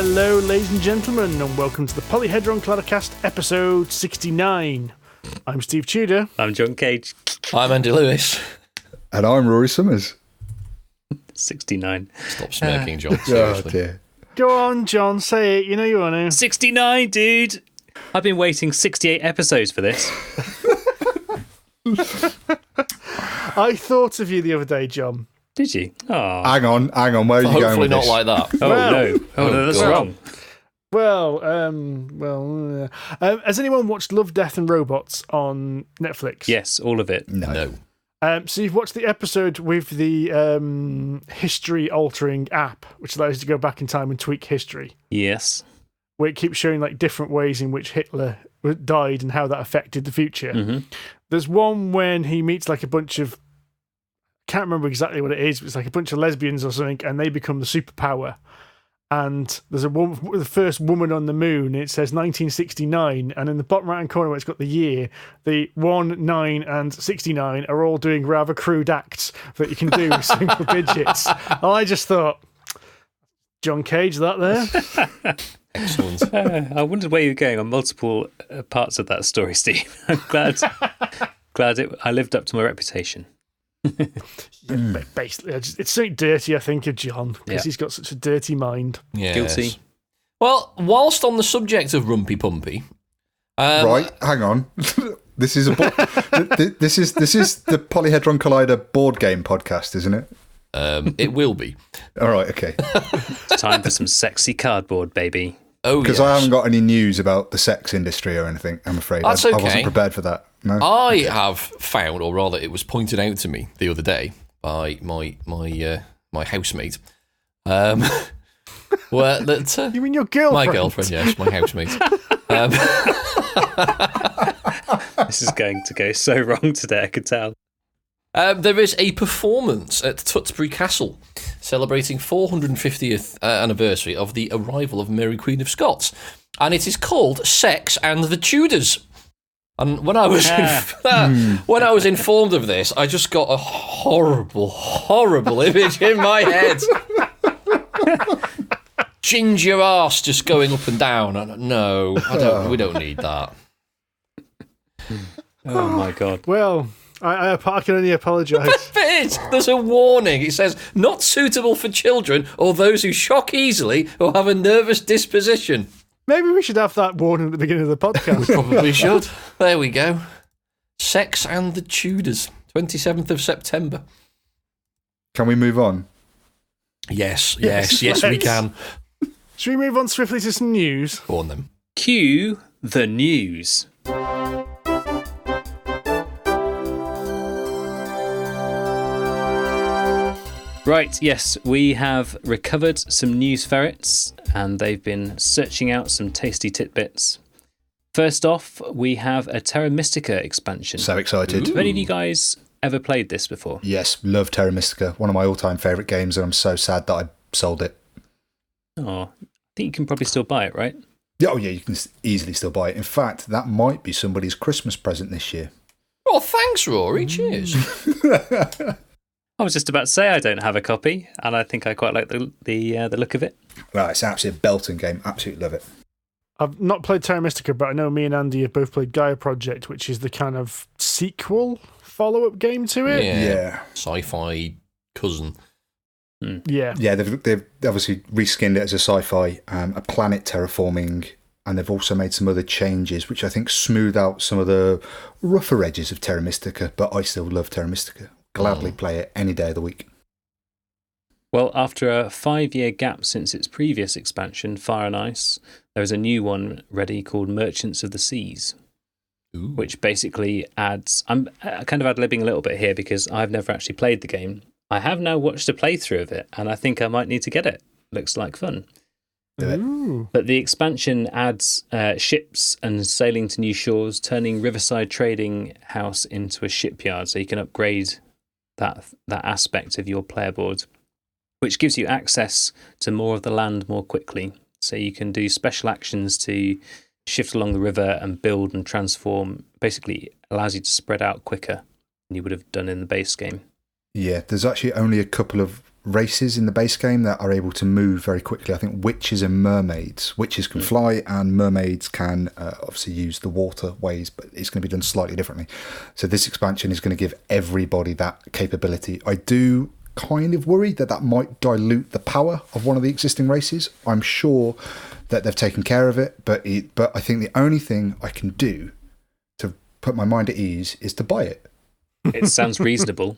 Hello, ladies and gentlemen, and welcome to the Polyhedron Claddercast, episode 69. I'm Steve Tudor. I'm John Cage. I'm Andy Lewis. And I'm Rory Summers. 69. Stop smirking, John. Seriously. Oh, dear. Go on, John, say it. You know you want to. 69, dude! I've been waiting 68 episodes for this. I thought of you the other day, John. Did you? Oh, Hang on. Where are you going Hopefully with not this? like that. no, that's God. wrong. Has anyone watched Love, Death and Robots on Netflix? Yes, all of it. No. So you've watched the episode with the history-altering app, which allows you to go back in time and tweak history, Yes. where it keeps showing like different ways in which Hitler died and how that affected the future. Mm-hmm. There's one when he meets like a bunch of, can't remember exactly what it is, but it's like a bunch of lesbians or something, and they become the superpower. And there's a woman, the first woman on the moon, and it says 1969, and in the bottom right hand corner where it's got the year, the 1, 9 and 69 are all doing rather crude acts that you can do with single digits. And I just thought, John Cage, that there? Excellent. I wondered where you were going on multiple parts of that story, Steve. I'm glad I lived up to my reputation. Basically, it's something dirty, I think, of John, because he's got such a dirty mind. Yes. Guilty. Well, whilst on the subject of Rumpy Pumpy, Right, hang on. This is this is the Polyhedron Collider board game podcast, isn't it? it will be. All right, okay. It's time for some sexy cardboard, baby. Oh, Because yes. I haven't got any news about the sex industry or anything, I'm afraid. That's I okay. wasn't prepared for that. No. I have found, or rather, it was pointed out to me the other day by my housemate. Where that You mean your girlfriend? my girlfriend, yes, my housemate. This is going to go so wrong today, I could tell. There is a performance at Tutsbury Castle celebrating 450th anniversary of the arrival of Mary Queen of Scots, and it is called Sex and the Tudors. And when I was when I was informed of this, I just got a horrible image in my head. Ginger arse just going up and down. No, we don't need that. Oh my God. Well, I can only apologise. There's a warning. It says, not suitable for children or those who shock easily or have a nervous disposition. Maybe we should have that warning at the beginning of the podcast. Probably should. There we go. Sex and the Tudors, 27th of September. Can we move on? Yes, we let's. can. Should we move on swiftly to some news? Go on then. Cue the news. Right, yes, we have recovered some news ferrets and they've been searching out some tasty tidbits. First off, we have a Terra Mystica expansion. So excited. Have any of you guys ever played this before? Yes, love Terra Mystica. One of my all-time favourite games, and I'm so sad that I sold it. Oh, I think you can probably still buy it, right? Oh, yeah, you can easily still buy it. In fact, that might be somebody's Christmas present this year. Oh, thanks, Rory. Cheers. I was just about to say I don't have a copy, and I think I quite like the look of it. Right, it's an absolute belting game. Absolutely love it. I've not played Terra Mystica, but I know me and Andy have both played Gaia Project, which is the kind of sequel, follow-up game to it. Yeah. Sci-fi cousin. Yeah. Yeah, they've obviously reskinned it as a sci-fi, a planet terraforming, and they've also made some other changes, which I think smooth out some of the rougher edges of Terra Mystica, but I still love Terra Mystica. Gladly play it any day of the week. Well, after a 5-year gap since its previous expansion, Fire and Ice, there is a new one ready called Merchants of the Seas, which basically adds... I'm kind of ad-libbing a little bit here because I've never actually played the game. I have now watched a playthrough of it, and I think I might need to get it. Looks like fun. But the expansion adds ships and sailing to new shores, turning Riverside Trading House into a shipyard, so you can upgrade that aspect of your player board, which gives you access to more of the land more quickly. So you can do special actions to shift along the river and build and transform. Basically allows you to spread out quicker than you would have done in the base game. Yeah, there's actually only a couple of races in the base game that are able to move very quickly. I think witches and mermaids. Witches can fly and mermaids can obviously use the waterways, but it's going to be done slightly differently. So this expansion is going to give everybody that capability. I do kind of worry that might dilute the power of one of the existing races. I'm sure that they've taken care of it, but I think the only thing I can do to put my mind at ease is to buy it. It sounds reasonable.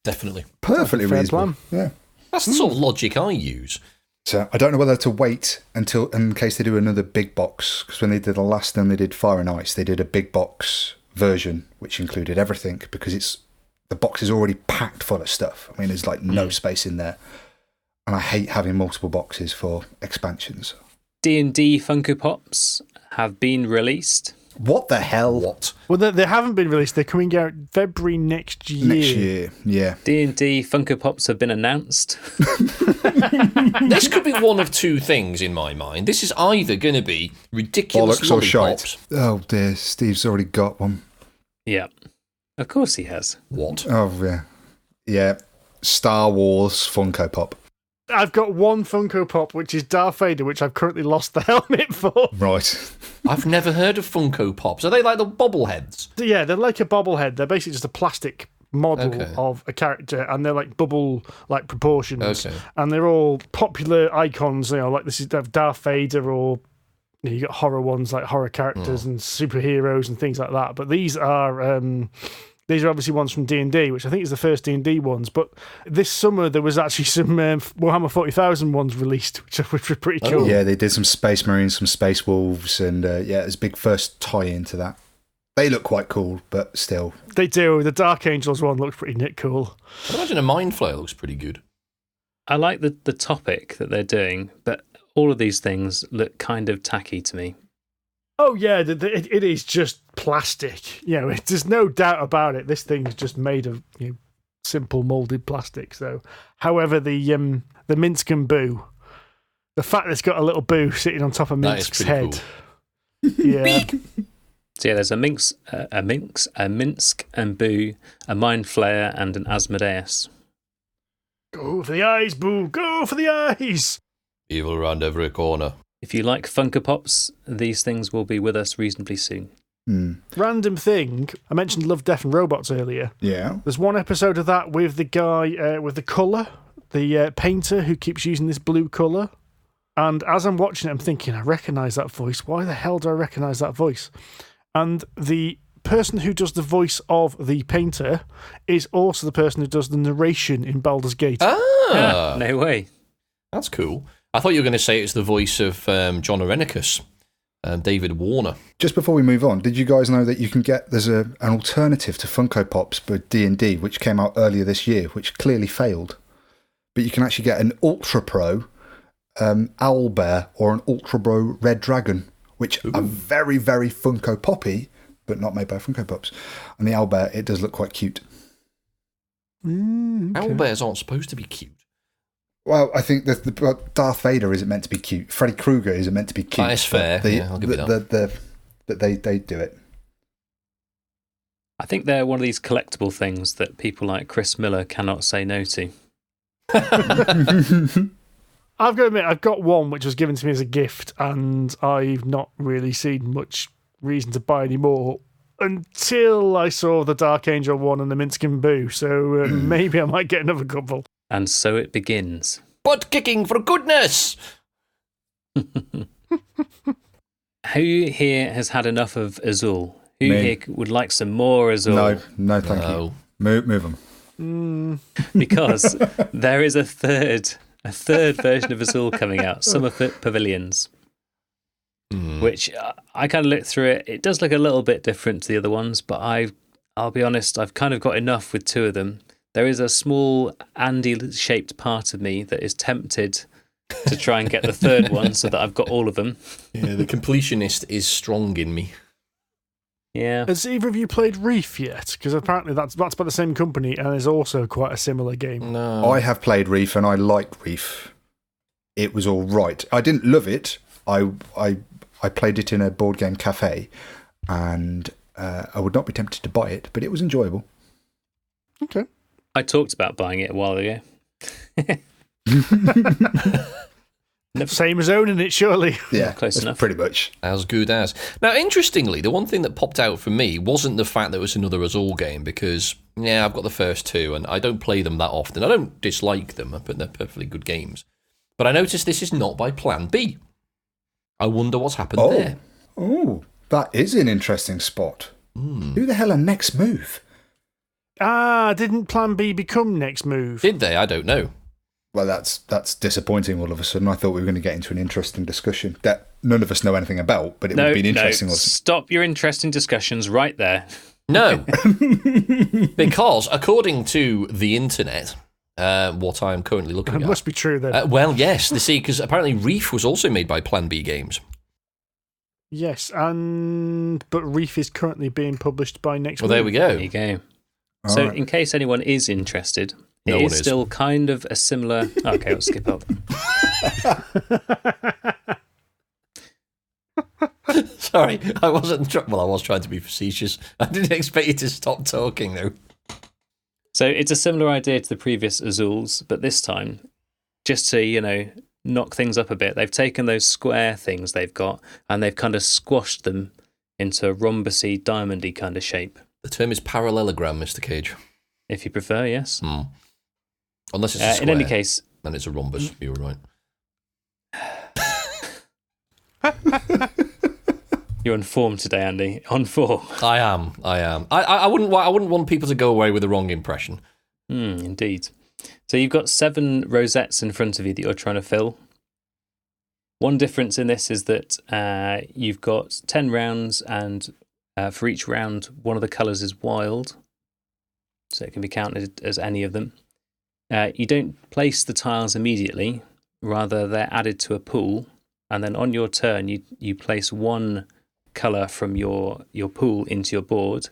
Definitely. Perfectly Fair reasonable. plan. Yeah. That's the sort of logic I use. So I don't know whether to wait until, in case they do another big box, because when they did the last time they did Fire and Ice, they did a big box version, which included everything, because the box is already packed full of stuff. I mean, there's like no space in there. And I hate having multiple boxes for expansions. D&D Funko Pops have been released. What the hell? What? Well, they haven't been released. They're coming out February next year. Next year, yeah. D&D Funko Pops have been announced. This could be one of two things in my mind. This is either going to be ridiculous Bollocks or lollipops. shite. Oh dear, Steve's already got one. Yeah. Of course he has. What? Oh yeah. Yeah. Star Wars Funko Pop. I've got one Funko Pop, which is Darth Vader, which I've currently lost the helmet for. Right. I've never heard of Funko Pops. Are they like the bobbleheads? Yeah, they're like a bobblehead. They're basically just a plastic model of a character, and they're like bubble-like proportions. Okay. And they're all popular icons, like this is Darth Vader, or you got horror ones like horror characters and superheroes and things like that. But these are obviously ones from D&D, which I think is the first D&D ones. But this summer there was actually some Warhammer 40,000 ones released, which were pretty cool. Yeah, they did some Space Marines, some Space Wolves, and yeah, it was a big first tie-in to that. They look quite cool, but still. They do. The Dark Angels one looks pretty cool. I imagine a Mind Flayer looks pretty good. I like the topic that they're doing, but all of these things look kind of tacky to me. Oh, yeah, it is just plastic. There's no doubt about it. This thing's just made of simple moulded plastic. So, however, the Minsk and Boo, the fact that it's got a little Boo sitting on top of Minsk's head. Cool. Yeah. So, yeah, there's a Minsk and Boo, a Mind Flayer, and an Asmodeus. Go for the eyes, Boo! Go for the eyes! Evil around every corner. If you like Funko Pops, these things will be with us reasonably soon. Random thing, I mentioned Love, Death and Robots earlier. Yeah. There's one episode of that with the guy with the colour, the painter who keeps using this blue colour. And as I'm watching it, I'm thinking, I recognise that voice. Why the hell do I recognise that voice? And the person who does the voice of the painter is also the person who does the narration in Baldur's Gate. Ah! No way. That's cool. I thought you were going to say it's the voice of John Arenicus, David Warner. Just before we move on, did you guys know that you can get, there's an alternative to Funko Pops for D&D, which came out earlier this year, which clearly failed. But you can actually get an Ultra Pro Owlbear or an Ultra Pro Red Dragon, which are very, very Funko Poppy, but not made by Funko Pops. And the Owlbear, it does look quite cute. Okay. Owlbears aren't supposed to be cute. Well, I think that Darth Vader isn't meant to be cute. Freddy Krueger isn't meant to be cute. That is fair. I'll give you that. But they do it. I think they're one of these collectible things that people like Chris Miller cannot say no to. I've got to admit, I've got one which was given to me as a gift, and I've not really seen much reason to buy any more until I saw the Dark Angel one and the Minsk and Boo. So maybe I might get another couple. And so it begins. Butt kicking for goodness! Who here has had enough of Azul? Who Me. here would like some more Azul? No, thank you. Move them. Because there is a third version of Azul coming out, Summer Pavilions, which I kind of looked through it. It does look a little bit different to the other ones, but I'll be honest, I've kind of got enough with two of them. There is a small Andy-shaped part of me that is tempted to try and get the third one so that I've got all of them. Yeah, the completionist is strong in me. Yeah. Has either of you played Reef yet? Because apparently that's by the same company and is also quite a similar game. No. I have played Reef and I like Reef. It was all right. I didn't love it. I played it in a board game cafe, and I would not be tempted to buy it, but it was enjoyable. Okay. I talked about buying it a while ago. Same as owning it, surely. Yeah, Close that's enough. pretty much. As good as. Now, interestingly, the one thing that popped out for me wasn't the fact that it was another Azul game, because, yeah, I've got the first two, and I don't play them that often. I don't dislike them, but they're perfectly good games. But I noticed this is not by Plan B. I wonder what's happened there. Oh, that is an interesting spot. Who the hell are Next Move? Didn't Plan B become Next Move? Did they? I don't know. Well, that's disappointing all of a sudden. I thought we were going to get into an interesting discussion that none of us know anything about, but it would be an interesting one. Stop your interesting discussions right there. No. Because, according to the internet, what I'm currently looking It at... must be true then. well, yes, because apparently Reef was also made by Plan B Games. Yes, but Reef is currently being published by Next Move. Well, there we go. There you go. All So, right. in case anyone is interested, No it one is is. still kind of a similar... Okay, let's skip over. Sorry, I wasn't... Well, I was trying to be facetious. I didn't expect you to stop talking, though. So it's a similar idea to the previous Azuls, but this time, just to, knock things up a bit, they've taken those square things they've got and they've kind of squashed them into a rhombusy, diamondy kind of shape. The term is parallelogram, Mr. Cage. If you prefer, yes. Unless it's a square. In any case... Then it's a rhombus. You were right. You're on form today, Andy. On form. I am. I wouldn't want people to go away with the wrong impression. Indeed. So you've got 7 rosettes in front of you that you're trying to fill. One difference in this is that you've got 10 rounds, and for each round, one of the colours is wild. So it can be counted as any of them. You don't place the tiles immediately. Rather, they're added to a pool. And then on your turn, you place one colour from your pool into your board.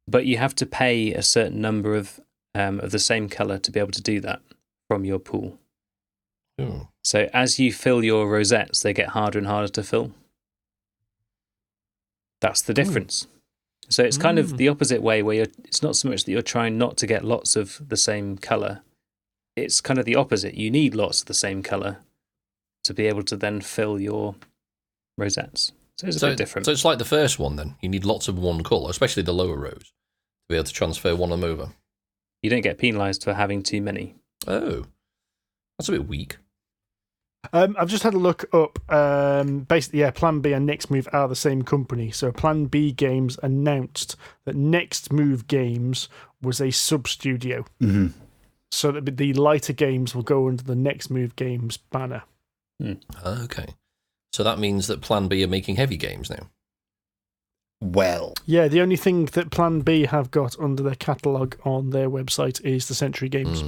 But you have to pay a certain number of the same colour to be able to do that from your pool. Oh. So as you fill your rosettes, they get harder and harder to fill. That's the difference. So it's kind of the opposite way, where it's not so much that you're trying not to get lots of the same colour. It's kind of the opposite. You need lots of the same colour to be able to then fill your rosettes. So it's a bit different. So it's like the first one, then. You need lots of one colour, especially the lower rows, to be able to transfer one of them over. You don't get penalised for having too many. Oh. That's a bit weak. I've just had a look up. Basically, yeah, Plan B and Next Move are the same company. So Plan B Games announced that Next Move Games was a sub-studio. Mm-hmm. So that the lighter games will go under the Next Move Games banner. Okay. So that means that Plan B are making heavy games now. Well, Yeah, the only thing that Plan B have got under their catalogue on their website is the Century games.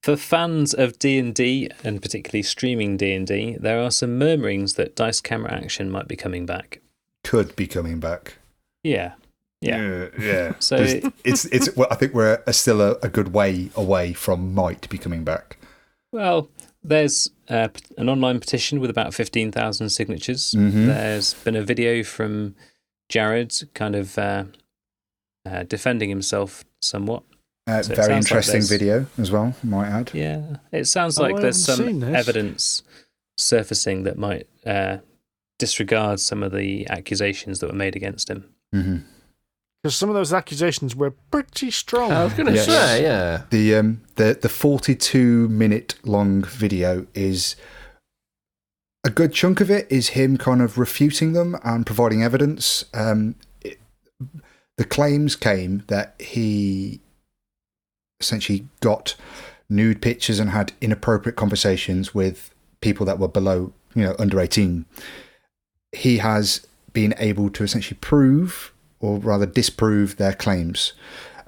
For fans of D&D, and particularly streaming D&D, there are some murmurings that dice camera action might be coming back. could be coming back. Yeah. Yeah. So it's. Well, I think we're still a good way away from might be coming back. well, there's an online petition with about 15,000 signatures. Mhm. There's been a video from Jared kind of defending himself somewhat. So it Very sounds like interesting there's- video as well, I might add. Yeah, it sounds Oh, like I there's haven't some seen this. evidence surfacing that might disregard some of the accusations that were made against him. Mm-hmm. Because some of those accusations were pretty strong. I was going to Yes. say, yeah. The 42-minute long video is a good chunk of it is him kind of refuting them and providing evidence. The claims came that he essentially got nude pictures and had inappropriate conversations with people that were below, under 18. He has been able to essentially prove, or rather disprove, their claims.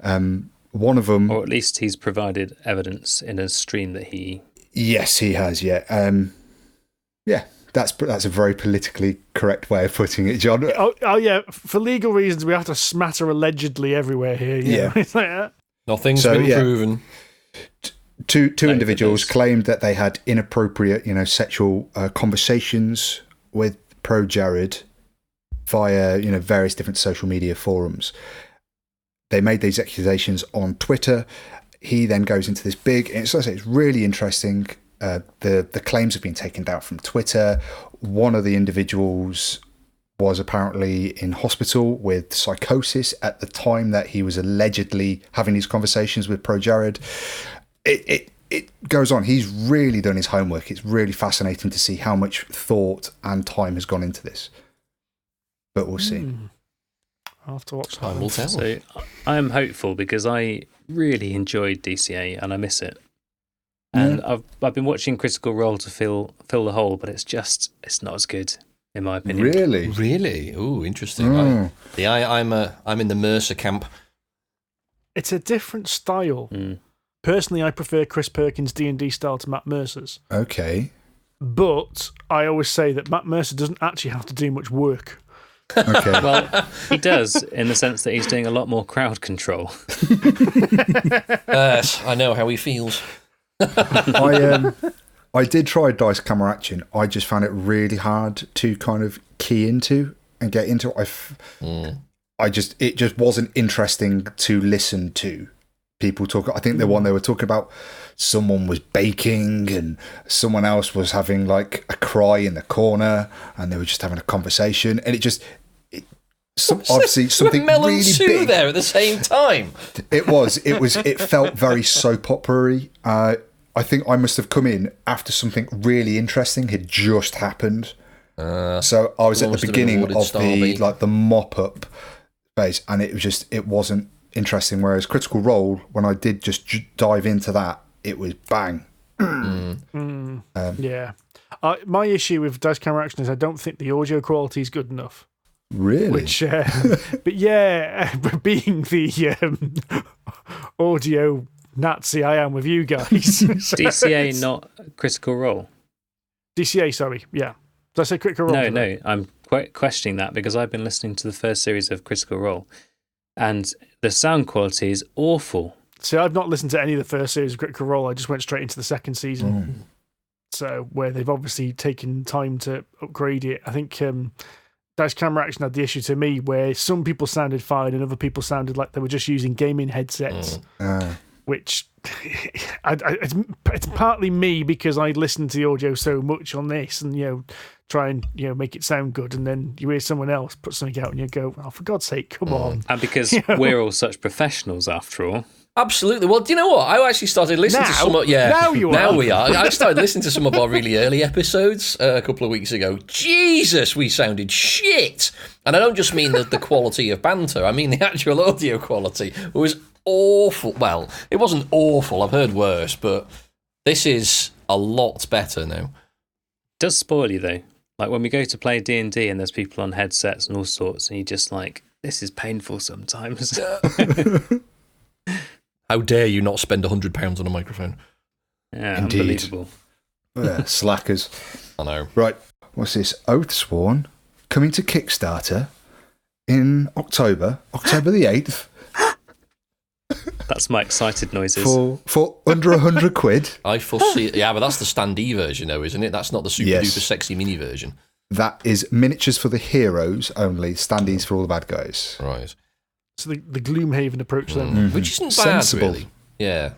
One of them... Or at least he's provided evidence in a stream that he... Yes, he has, yeah. Yeah, that's a very politically correct way of putting it, John. Oh yeah, for legal reasons, we have to smatter allegedly everywhere here. Yeah. It's like that. Nothing's So, been yeah. proven. Two individuals goodness. claimed that they had inappropriate, sexual conversations with Pro Jared via, various different social media forums. They made these accusations on Twitter. He then goes into this big, it's really interesting. the claims have been taken down from Twitter. One of the individuals was apparently in hospital with psychosis at the time that he was allegedly having these conversations with Pro Jared. It goes on. He's really done his homework. It's really fascinating to see how much thought and time has gone into this. But we'll see. I'll have to watch that. Time will tell. So I am hopeful because I really enjoyed DCA and I miss it. And I've been watching Critical Role to fill the hole, but it's not as good in my opinion. Really? Ooh, interesting. Right. Yeah, I'm in the Mercer camp. It's a different style. Personally, I prefer Chris Perkins' D&D style to Matt Mercer's. Okay. But I always say that Matt Mercer doesn't actually have to do much work. Okay. Well, he does in the sense that he's doing a lot more crowd control. Yes, I know how he feels. I did try Dice Camera Action. I just found it really hard to kind of key into and get into. It just wasn't interesting to listen to people talk. I think they were talking about someone was baking and someone else was having like a cry in the corner, and they were just having a conversation, and obviously something Melon really Sue big there at the same time. It felt very soap opera-y. I think I must have come in after something really interesting had just happened. So I was at the beginning of the mop-up phase, and it wasn't interesting. Whereas Critical Role, when I did just dive into that, it was bang. Yeah. My issue with Dice Camera Action is I don't think the audio quality is good enough. Really? Which, but yeah, being the audio Nazi I am with you guys. DCA, not Critical Role. DCA, sorry. Yeah. Did I say Critical Role? No. I'm quite questioning that because I've been listening to the first series of Critical Role and the sound quality is awful. See, I've not listened to any of the first series of Critical Role. I just went straight into the second season. So, where they've obviously taken time to upgrade it. I think Dice Camera Action had the issue to me where some people sounded fine and other people sounded like they were just using gaming headsets. Which it's partly me because I listen to the audio so much on this and try and make it sound good, and then you hear someone else put something out and you go, oh, for God's sake, come on. And because we're all such professionals after all. Absolutely. Well, do you know what? I actually started listening to some of... Yeah, now we are. I started listening to some of our really early episodes a couple of weeks ago. Jesus, we sounded shit. And I don't just mean the quality of banter. I mean the actual audio quality. It was awful. Well, it wasn't awful. I've heard worse, but this is a lot better now. It does spoil you, though. Like when we go to play D&D and there's people on headsets and all sorts, and you're just like, this is painful sometimes. How dare you not spend £100 on a microphone? Yeah, Indeed. Unbelievable. Slackers. I know. Right, what's this? Oathsworn coming to Kickstarter in October the 8th. That's my excited noises. For under £100. I foresee... Yeah, but that's the standee version, though, isn't it? That's not the super-duper sexy mini version. That is miniatures for the heroes only, standees for all the bad guys. Right. So the Gloomhaven approach then. Which isn't Sensible. bad, really. Yeah.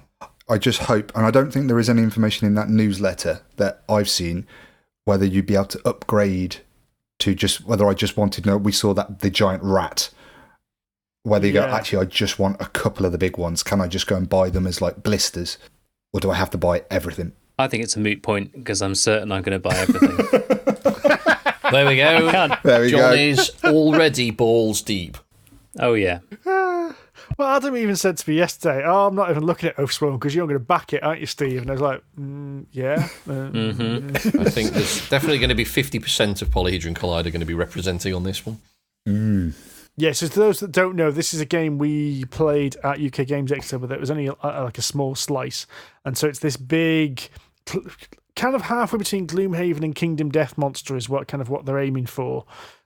I just hope, and I don't think there is any information in that newsletter that I've seen, whether you'd be able to upgrade to whether I just wanted, we saw that the giant rat, whether you go, actually, I just want a couple of the big ones. Can I just go and buy them as like blisters? Or do I have to buy everything? I think it's a moot point because I'm certain I'm going to buy everything. There we go. Johnny's already balls deep. Oh, yeah. Well, Adam even said to me yesterday, I'm not even looking at Oathsworn because you're going to back it, aren't you, Steve? And I was like, yeah. I think there's definitely going to be 50% of Polyhedron Collider going to be representing on this one. Yeah, so to those that don't know, this is a game we played at UK Games Expo, but it was only like a small slice. And so it's this big, kind of halfway between Gloomhaven and Kingdom Death Monster is what they're aiming for.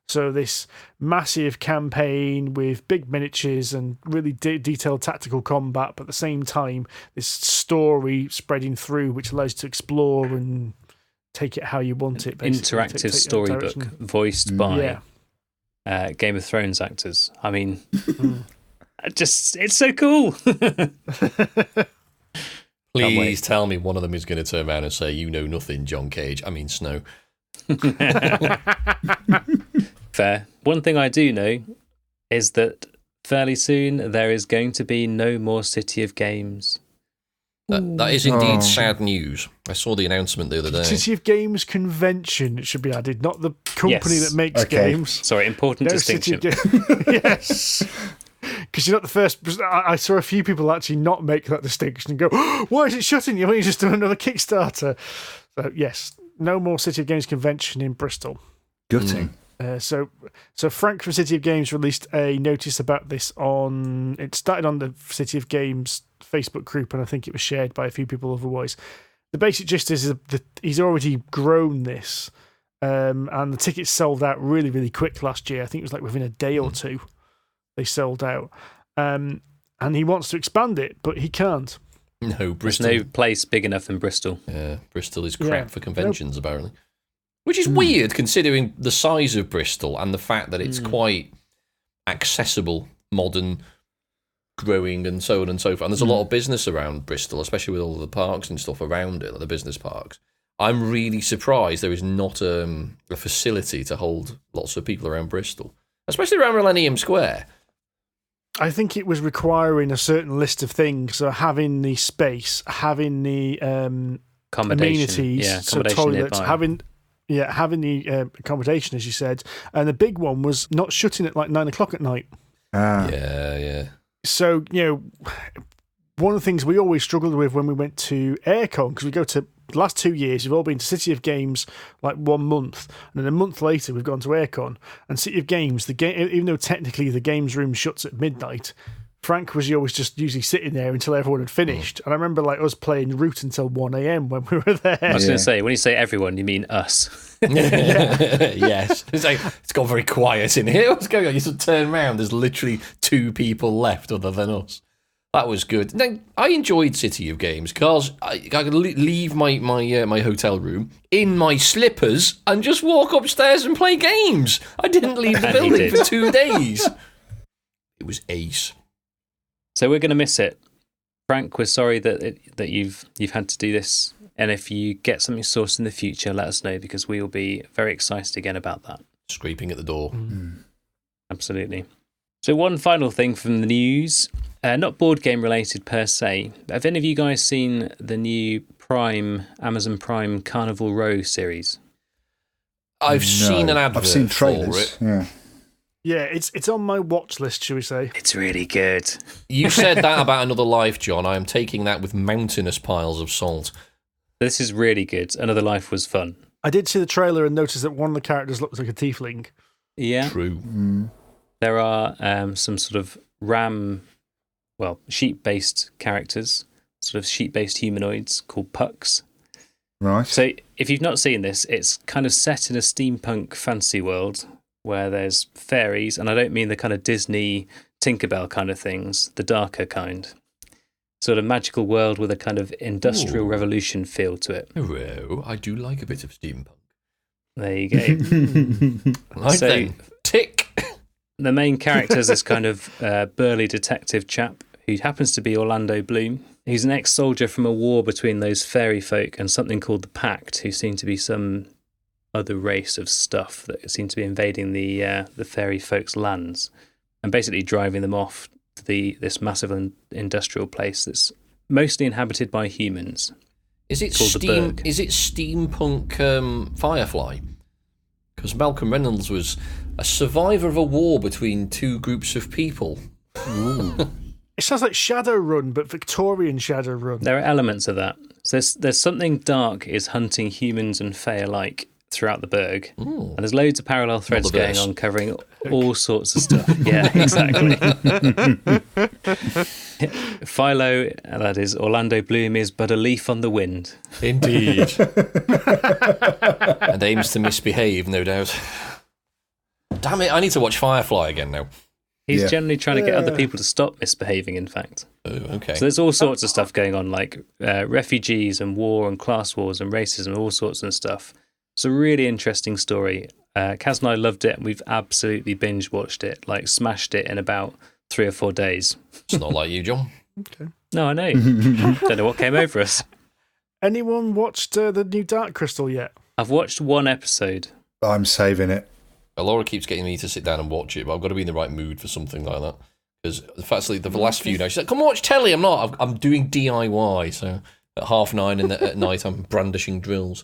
So this massive campaign with big miniatures and really detailed tactical combat, but at the same time, this story spreading through, which allows you to explore and take it how you want it. Basically. Interactive storybook voiced by Game of Thrones actors. I mean, it's so cool. Please tell me one of them is going to turn around and say, "You know nothing, John Cage." I mean, Snow. Fair. One thing I do know is that fairly soon there is going to be no more City of Games. That is indeed sad news. I saw the announcement the other day. City of Games Convention, it should be added, not the company that makes games. Sorry, important distinction. Yes. Because you're not the first. I saw a few people actually not make that distinction and go, "Why is it shutting? You've only just done another Kickstarter." So, yes, no more City of Games Convention in Bristol. Gutting. So Frank from City of Games released a notice about this it started on the City of Games Facebook group, and I think it was shared by a few people otherwise. The basic gist is that he's already grown this, and the tickets sold out really, really quick last year. I think it was like within a day or two they sold out. And he wants to expand it, but he can't. No, Bristol. There's no place big enough in Bristol. Yeah, Bristol is crap for conventions, apparently. Which is weird, considering the size of Bristol and the fact that it's quite accessible, modern, growing, and so on and so forth. And there's a lot of business around Bristol, especially with all the parks and stuff around it, like the business parks. I'm really surprised there is not a facility to hold lots of people around Bristol, especially around Millennium Square. I think it was requiring a certain list of things. So having the space, having the amenities, so toilets, having the accommodation, as you said. And the big one was not shutting at like 9 o'clock at night. Yeah. So, one of the things we always struggled with when we went to Aircon, because we go to the last 2 years, we've all been to City of Games like 1 month, and then a month later we've gone to Aircon. And City of Games, even though technically the games room shuts at midnight, Frank was always just usually sitting there until everyone had finished. And I remember like us playing Root until 1 a.m. when we were there. I was going to say, when you say everyone, you mean us. Yes. It's got very quiet in here. What's going on? You sort of turn around, there's literally 2 people left other than us. That was good. Now, I enjoyed City of Games because I could leave my hotel room in my slippers and just walk upstairs and play games. I didn't leave the building for 2 days. It was ace. So we're going to miss it. Frank, we're sorry that you've had to do this. And if you get something sourced in the future, let us know, because we will be very excited again about that. Scraping at the door. Absolutely. So one final thing from the news, not board game related per se. Have any of you guys seen the new Amazon Prime Carnival Row series? I've seen an advert. I've seen trailers for it. Yeah. Yeah, it's on my watch list, shall we say. It's really good. You said that about Another Life, John. I am taking that with mountainous piles of salt. This is really good. Another Life was fun. I did see the trailer and noticed that one of the characters looks like a tiefling. Yeah. True. There are some sort of sheep-based characters, sort of sheep-based humanoids called pucks. Right. So if you've not seen this, it's kind of set in a steampunk fantasy world where there's fairies, and I don't mean the kind of Disney Tinkerbell kind of things, the darker kind. Sort of magical world with a kind of industrial revolution feel to it. Hello, I do like a bit of steampunk. There you go. Then. Tick. The main character is this kind of burly detective chap who happens to be Orlando Bloom. He's an ex-soldier from a war between those fairy folk and something called the Pact, who seem to be some other race of stuff that seem to be invading the fairy folks' lands and basically driving them off to this massive industrial place that's mostly inhabited by humans. Is it called the Berg. Is it steampunk Firefly? Because Malcolm Reynolds was a survivor of a war between 2 groups of people. It sounds like Shadowrun, but Victorian Shadowrun. There are elements of that. So there's something dark is hunting humans and fae alike throughout the Berg. Ooh. And there's loads of parallel threads going on covering all sorts of stuff. Yeah, exactly. Philo, that is Orlando Bloom, is but a leaf on the wind. Indeed. And aims to misbehave, no doubt. Damn it, I need to watch Firefly again now. He's generally trying to get other people to stop misbehaving, in fact. Oh, okay. So there's all sorts of stuff going on, like refugees and war and class wars and racism, all sorts of stuff. It's a really interesting story. Kaz and I loved it, and we've absolutely binge-watched it, like smashed it in about 3 or 4 days. It's not like you, John. Okay. No, I know. Don't know what came over us. Anyone watched the new Dark Crystal yet? I've watched one episode. I'm saving it. Laura keeps getting me to sit down and watch it, but I've got to be in the right mood for something like that. Because the fact that the last few now, she's like, "Come watch telly." I'm not. I'm doing DIY. So at 9:30 at night, I'm brandishing drills.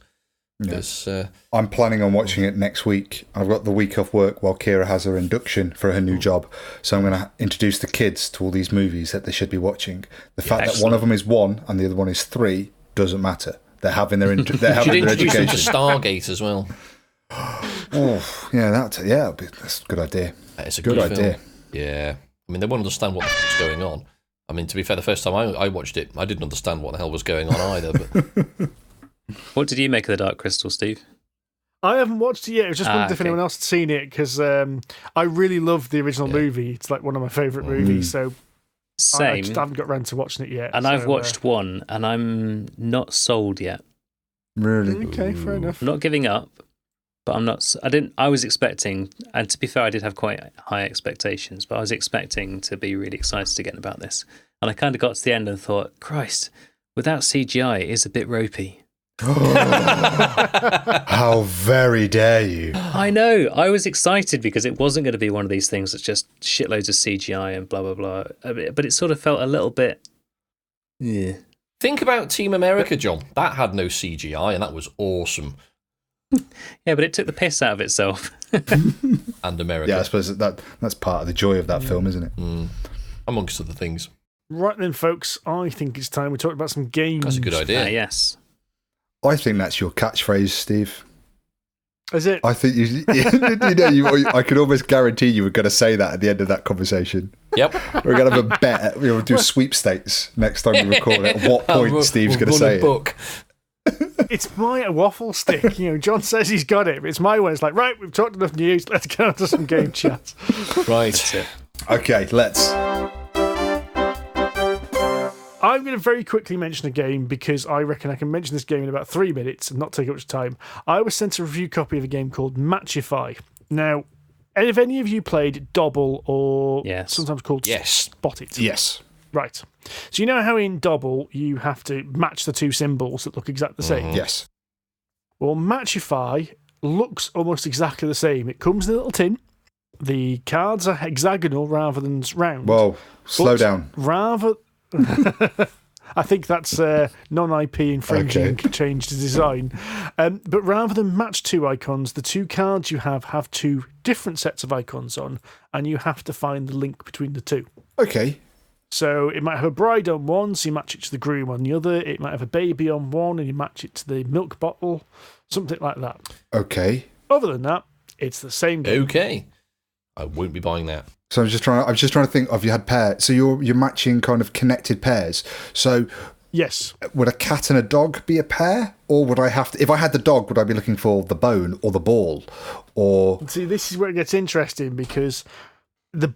Yes. I'm planning on watching it next week. I've got the week off work while Kira has her induction for her new job. So I'm going to introduce the kids to all these movies that they should be watching. The fact that one of them is 1 and the other one is 3 doesn't matter. They're having their You should education. introduce them to Stargate as well. Oh, yeah, that's a good idea. It's a good idea. Film. Yeah. I mean, they won't understand what's going on. I mean, to be fair, the first time I watched it, I didn't understand what the hell was going on either. But What did you make of the Dark Crystal, Steve? I haven't watched it yet. I was just wondering if okay. anyone else had seen it, because I really love the original movie. It's like one of my favourite movies, so I Same. just haven't got around to watching it yet. And so, I've watched one, and I'm not sold yet. Really? Okay, fair enough. I'm not giving up, but I'm not. I was expecting, and to be fair, I did have quite high expectations, but I was expecting to be really excited again about this. And I kind of got to the end and thought, Christ, without CGI, it is a bit ropey. How very dare you? I know. I was excited because it wasn't going to be one of these things that's just shitloads of CGI and blah, blah, blah. But it sort of felt a little bit... Yeah. think about Team America, John. That had no CGI, and that was awesome. Yeah, but it took the piss out of itself. And America. Yeah, I suppose that's part of the joy of that film, isn't it? Amongst other things. Right then, folks, I think it's time we talk about some games. That's a good idea. Yes. I think that's your catchphrase, Steve. Is it? I think I could almost guarantee you were going to say that at the end of that conversation. Yep. We're going to have a bet. We'll do sweepstakes next time we record it. At what point Steve's going to say book. It's my waffle stick. John says he's got it, but it's my one. It's like, right, we've talked enough news. Let's get on to some game chat. Right. That's it. Okay, let's. I'm going to very quickly mention a game because I reckon I can mention this game in about 3 minutes and not take up much time. I was sent a review copy of a game called Matchify. Now, have any of you played Dobble or sometimes called Spot It? Yes. Right. So you know how in Dobble you have to match the two symbols that look exactly the same? Yes. Well, Matchify looks almost exactly the same. It comes in a little tin. The cards are hexagonal rather than round. Whoa, slow down. Rather... I think that's non-IP infringing change to design. But rather than match two icons, the two cards you have two different sets of icons on, and you have to find the link between the two. Okay. So it might have a bride on one, so you match it to the groom on the other. It might have a baby on one, and you match it to the milk bottle. Something like that. Okay. Other than that, it's the same game. Okay. I won't be buying that. So I'm just trying to think of, you had pairs. So you're matching kind of connected pairs. So yes, would a cat and a dog be a pair, or would I have to? If I had the dog, would I be looking for the bone or the ball, or? See, this is where it gets interesting because the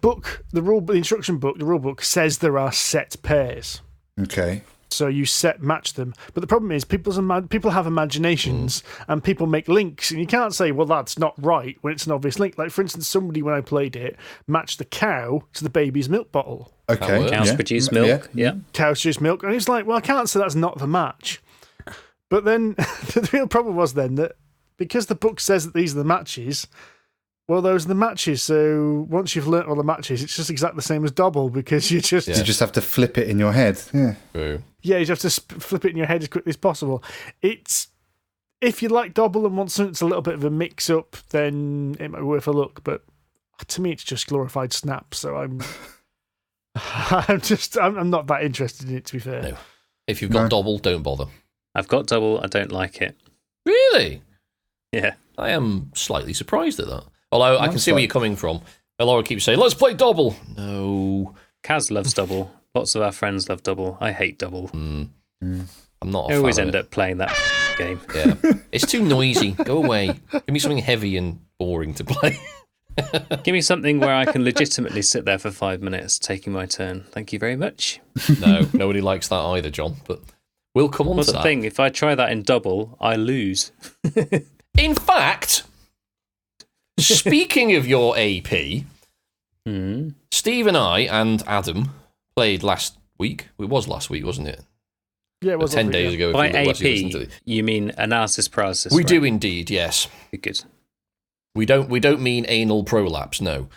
instruction book, the rule book says there are set pairs. Okay. So you match them. But the problem is people have imaginations and people make links, and you can't say, well, that's not right when it's an obvious link. Like, for instance, somebody, when I played it, matched the cow to the baby's milk bottle. Okay. Cows produce milk. Yeah. Cows produce milk. And he's like, well, I can't say that's not the match. But then the real problem was then that because the book says that these are the matches, well, those are the matches. So once you've learnt all the matches, it's just exactly the same as Dobble because you just have to flip it in your head. Yeah. True. Yeah, you have to flip it in your head as quickly as possible. If you like Dobble and want something that's a little bit of a mix-up, then it might be worth a look. But to me, it's just glorified Snap. So I'm not that interested in it, to be fair. No. If you've got Dobble, don't bother. I've got Dobble. I don't like it. Really? Yeah. I am slightly surprised at that. Although I can see where you're coming from. Laura keeps saying, let's play Dobble. No. Kaz loves Dobble. Lots of our friends love Dobble. I hate Dobble. I'm not a I always fan end up playing that game. Yeah. It's too noisy. Go away. Give me something heavy and boring to play. Give me something where I can legitimately sit there for 5 minutes taking my turn. Thank you very much. No, nobody likes that either, John. But we'll come on What's to the that. thing? If I try that in Dobble, I lose. In fact, speaking of your AP, Steve and I and Adam played last week. It was last week, wasn't it? Yeah, it was 10 days ago. By AP, you mean analysis paralysis? We do indeed, yes. Good. We don't mean anal prolapse, no.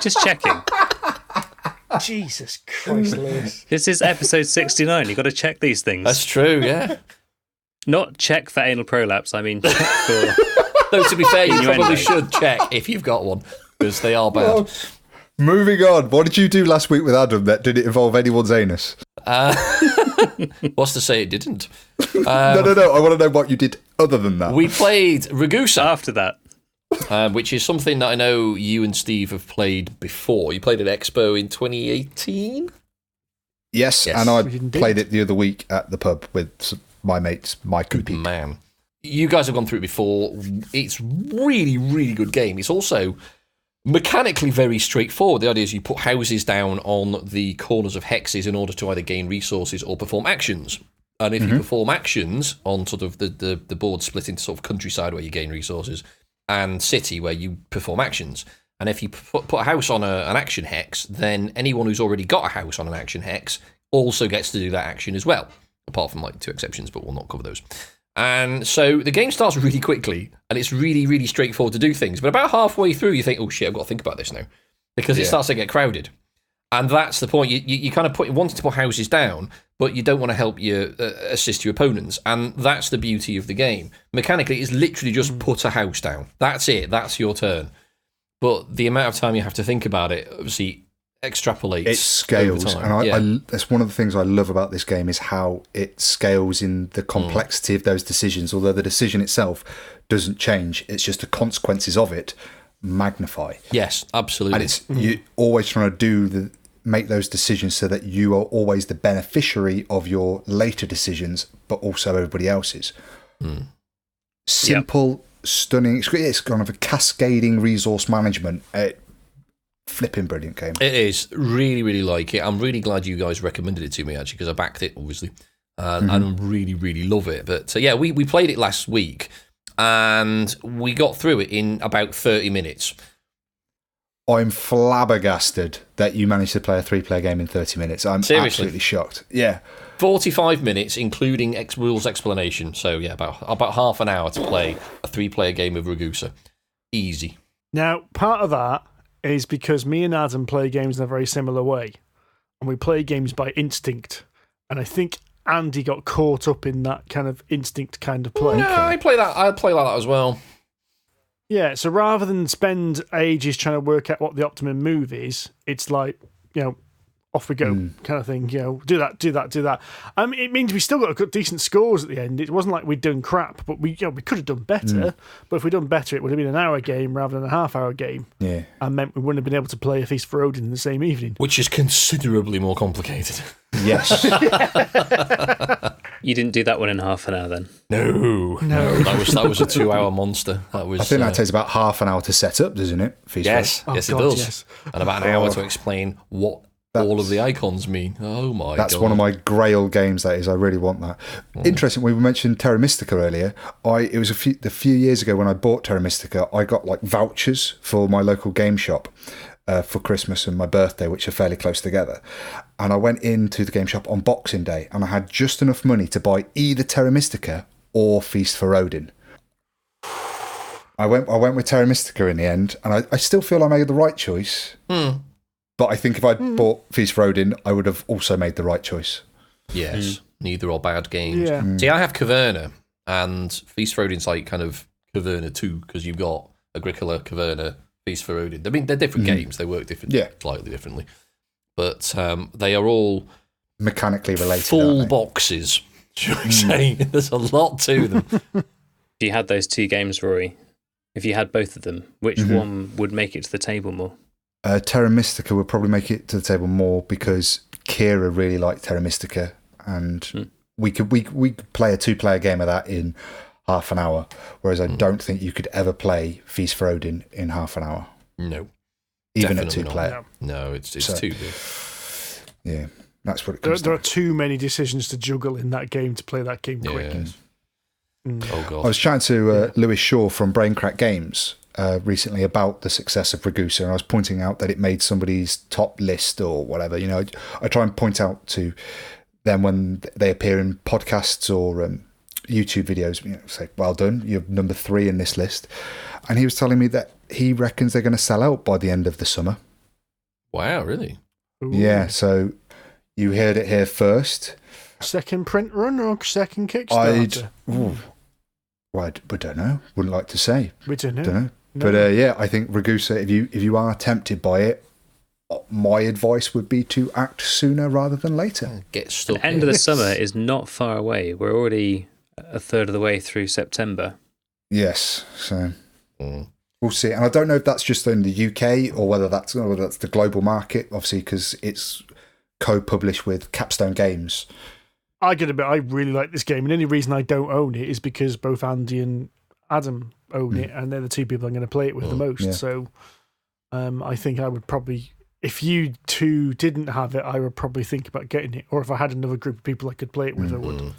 Just checking. Jesus Christ, Lewis. This is episode 69. You've got to check these things. That's true, yeah. Not check for anal prolapse, I mean check for... Though, to be fair, you Innuendo. probably should check if you've got one, because they are bad. Well, moving on. What did you do last week with Adam that didn't involve anyone's anus? What's to say it didn't? No. I want to know what you did other than that. We played Ragusa, After that. which is something that I know you and Steve have played before. You played at Expo in 2018? Yes, Yes. and I We did. played it the other week at the pub with my mates, Mike and Good Pete. man. You guys have gone through it before. It's really, really good game. It's also mechanically very straightforward. The idea is you put houses down on the corners of hexes in order to either gain resources or perform actions. And if you perform actions on sort of the board split into sort of countryside where you gain resources and city where you perform actions. And if you put a house on an action hex, then anyone who's already got a house on an action hex also gets to do that action as well. Apart from like 2 exceptions, but we'll not cover those. And so the game starts really quickly, and it's really, really straightforward to do things. But about halfway through, you think, oh shit, I've got to think about this now. Because it starts to get crowded. And that's the point. You kind of wanted to put houses down, but you don't want to help you assist your opponents. And that's the beauty of the game. Mechanically, it's literally just put a house down. That's it. That's your turn. But the amount of time you have to think about it, obviously, extrapolates. It scales, over time. and that's one of the things I love about this game is how it scales in the complexity of those decisions. Although the decision itself doesn't change, it's just the consequences of it magnify. Yes, absolutely. And it's you always trying to make those decisions so that you are always the beneficiary of your later decisions, but also everybody else's. Simple, stunning. It's kind of a cascading resource management. Flipping brilliant game. It is. Really, really like it. I'm really glad you guys recommended it to me, actually, because I backed it, obviously. And I really, really love it. But yeah, we played it last week, and we got through it in about 30 minutes. I'm flabbergasted that you managed to play a 3-player game in 30 minutes. I'm Seriously? absolutely shocked. Yeah. 45 minutes, including rules explanation. So yeah, about half an hour to play a 3-player game of Ragusa. Easy. Now, part of that is because me and Adam play games in a very similar way. And we play games by instinct. And I think Andy got caught up in that kind of instinct kind of play. Yeah, I play that. I play like that as well. Yeah, so rather than spend ages trying to work out what the optimum move is, it's like, off we go kind of thing. Do that. It means we still got decent scores at the end. It wasn't like we'd done crap, but we could have done better. But if we'd done better, it would have been an hour game rather than a half-hour game. Yeah. And meant we wouldn't have been able to play A Feast for Odin in the same evening. Which is considerably more complicated. Yes. You didn't do that one in half an hour then? No. That was a 2-hour monster. That was. I think that takes about half an hour to set up, doesn't it? Feast Yes, Oh, yes, God, it does. yes. And about an hour to explain what all of the icons mean. Oh my god. That's one of my grail games, that is. I really want that. Interesting, we mentioned Terra Mystica earlier. It was a few years ago when I bought Terra Mystica, I got like vouchers for my local game shop for Christmas and my birthday, which are fairly close together. And I went into the game shop on Boxing Day and I had just enough money to buy either Terra Mystica or Feast for Odin. I went with Terra Mystica in the end, and I still feel I made the right choice. But I think if I'd bought Feast for Odin, I would have also made the right choice. Yes, neither are bad games. Yeah. See, I have Caverna, and Feast for Odin's like kind of Caverna 2, because you've got Agricola, Caverna, Feast for Odin. I mean, they're different games. They work slightly differently. But they are all Mechanically related. full aren't they? boxes, should we say. There's a lot to them. If you had those two games, Rory, if you had both of them, which one would make it to the table more? Terra Mystica would probably make it to the table more because Kira really liked Terra Mystica, and we could play a 2-player game of that in half an hour, whereas I don't think you could ever play Feast for Odin in half an hour. No. Even a Definitely 2-player. No, it's too big. Yeah, that's what it There comes are to. too many decisions to juggle in that game to play that game quick. Yes. Oh, God. I was chatting to Lewis Shaw from Braincrack Games recently about the success of Ragusa, and I was pointing out that it made somebody's top list or whatever. You know, I try and point out to them when they appear in podcasts or YouTube videos, you know, say, well done, you're number 3 in this list. And he was telling me that he reckons they're going to sell out by the end of the summer. Wow, really? Ooh. Yeah, so you heard it here first. Second print run or second Kickstarter? We don't know. Wouldn't like to say. We don't know. No. No. But yeah, I think Ragusa, if you are tempted by it, my advice would be to act sooner rather than later. Get stuck. The end of the summer is not far away. We're already a third of the way through September. Yes, so we'll see. And I don't know if that's just in the UK or whether that's the global market, obviously, because it's co-published with Capstone Games. I really like this game, and the only reason I don't own it is because both Andy and Adam own it, and they're the two people I'm going to play it with the most. Yeah. So I think I would probably, if you two didn't have it, I would probably think about getting it. Or if I had another group of people I could play it with, I would.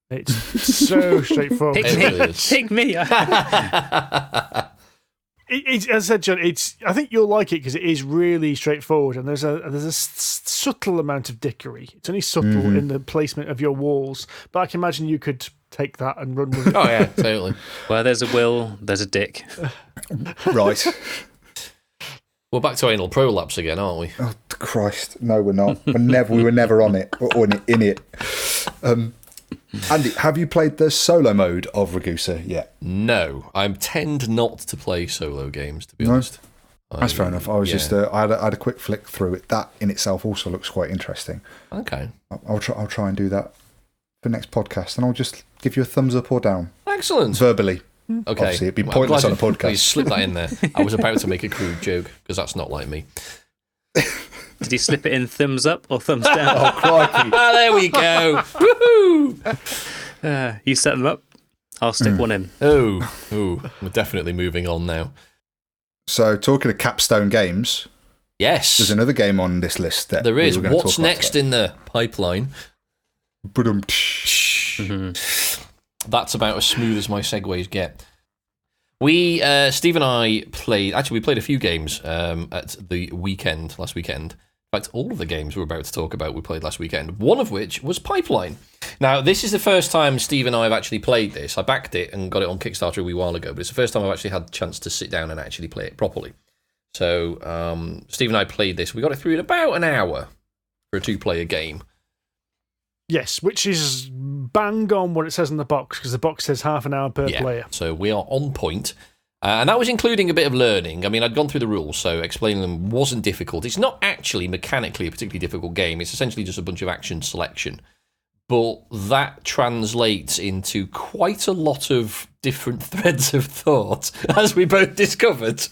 It's so straightforward. Pick me. As I said, John, I think you'll like it because it is really straightforward, and there's a subtle amount of dickery. It's only subtle in the placement of your walls, but I can imagine you could take that and run with it. Oh yeah, totally. Well, there's a Will, there's a Dick. Right. We're back to anal prolapse again, aren't we? Oh Christ! No, we're not. We were never on it or in it. Andy, have you played the solo mode of Ragusa yet? No, I tend not to play solo games, to be honest. That's fair enough. I was just I had a quick flick through it. That in itself also looks quite interesting. Okay, I'll try and do that for next podcast, and I'll just give you a thumbs up or down. Excellent. Verbally. Okay, Obviously, it'd be pointless on a podcast. Please slip that in there. I was about to make a crude joke because that's not like me. Did you slip it in thumbs up or thumbs down? Oh, crikey. There we go. Woohoo! You set them up. I'll stick one in. Oh, we're definitely moving on now. So, talking of Capstone Games, Yes, there's another game on this list that there is. we were gonna What's talk about next today. in the pipeline? That's about as smooth as my segues get. Steve and I played a few games at the weekend, last weekend. In fact, all of the games we're about to talk about we played last weekend, one of which was Pipeline. Now, this is the first time Steve and I have actually played this. I backed it and got it on Kickstarter a wee while ago, but it's the first time I've actually had the chance to sit down and actually play it properly. So, Steve and I played this. We got it through in about an hour for a 2-player game. Yes, which is bang on what it says on the box, because the box says half an hour per player. So we are on point. And that was including a bit of learning. I mean, I'd gone through the rules, so explaining them wasn't difficult. It's not actually mechanically a particularly difficult game. It's essentially just a bunch of action selection. But that translates into quite a lot of different threads of thought, as we both discovered.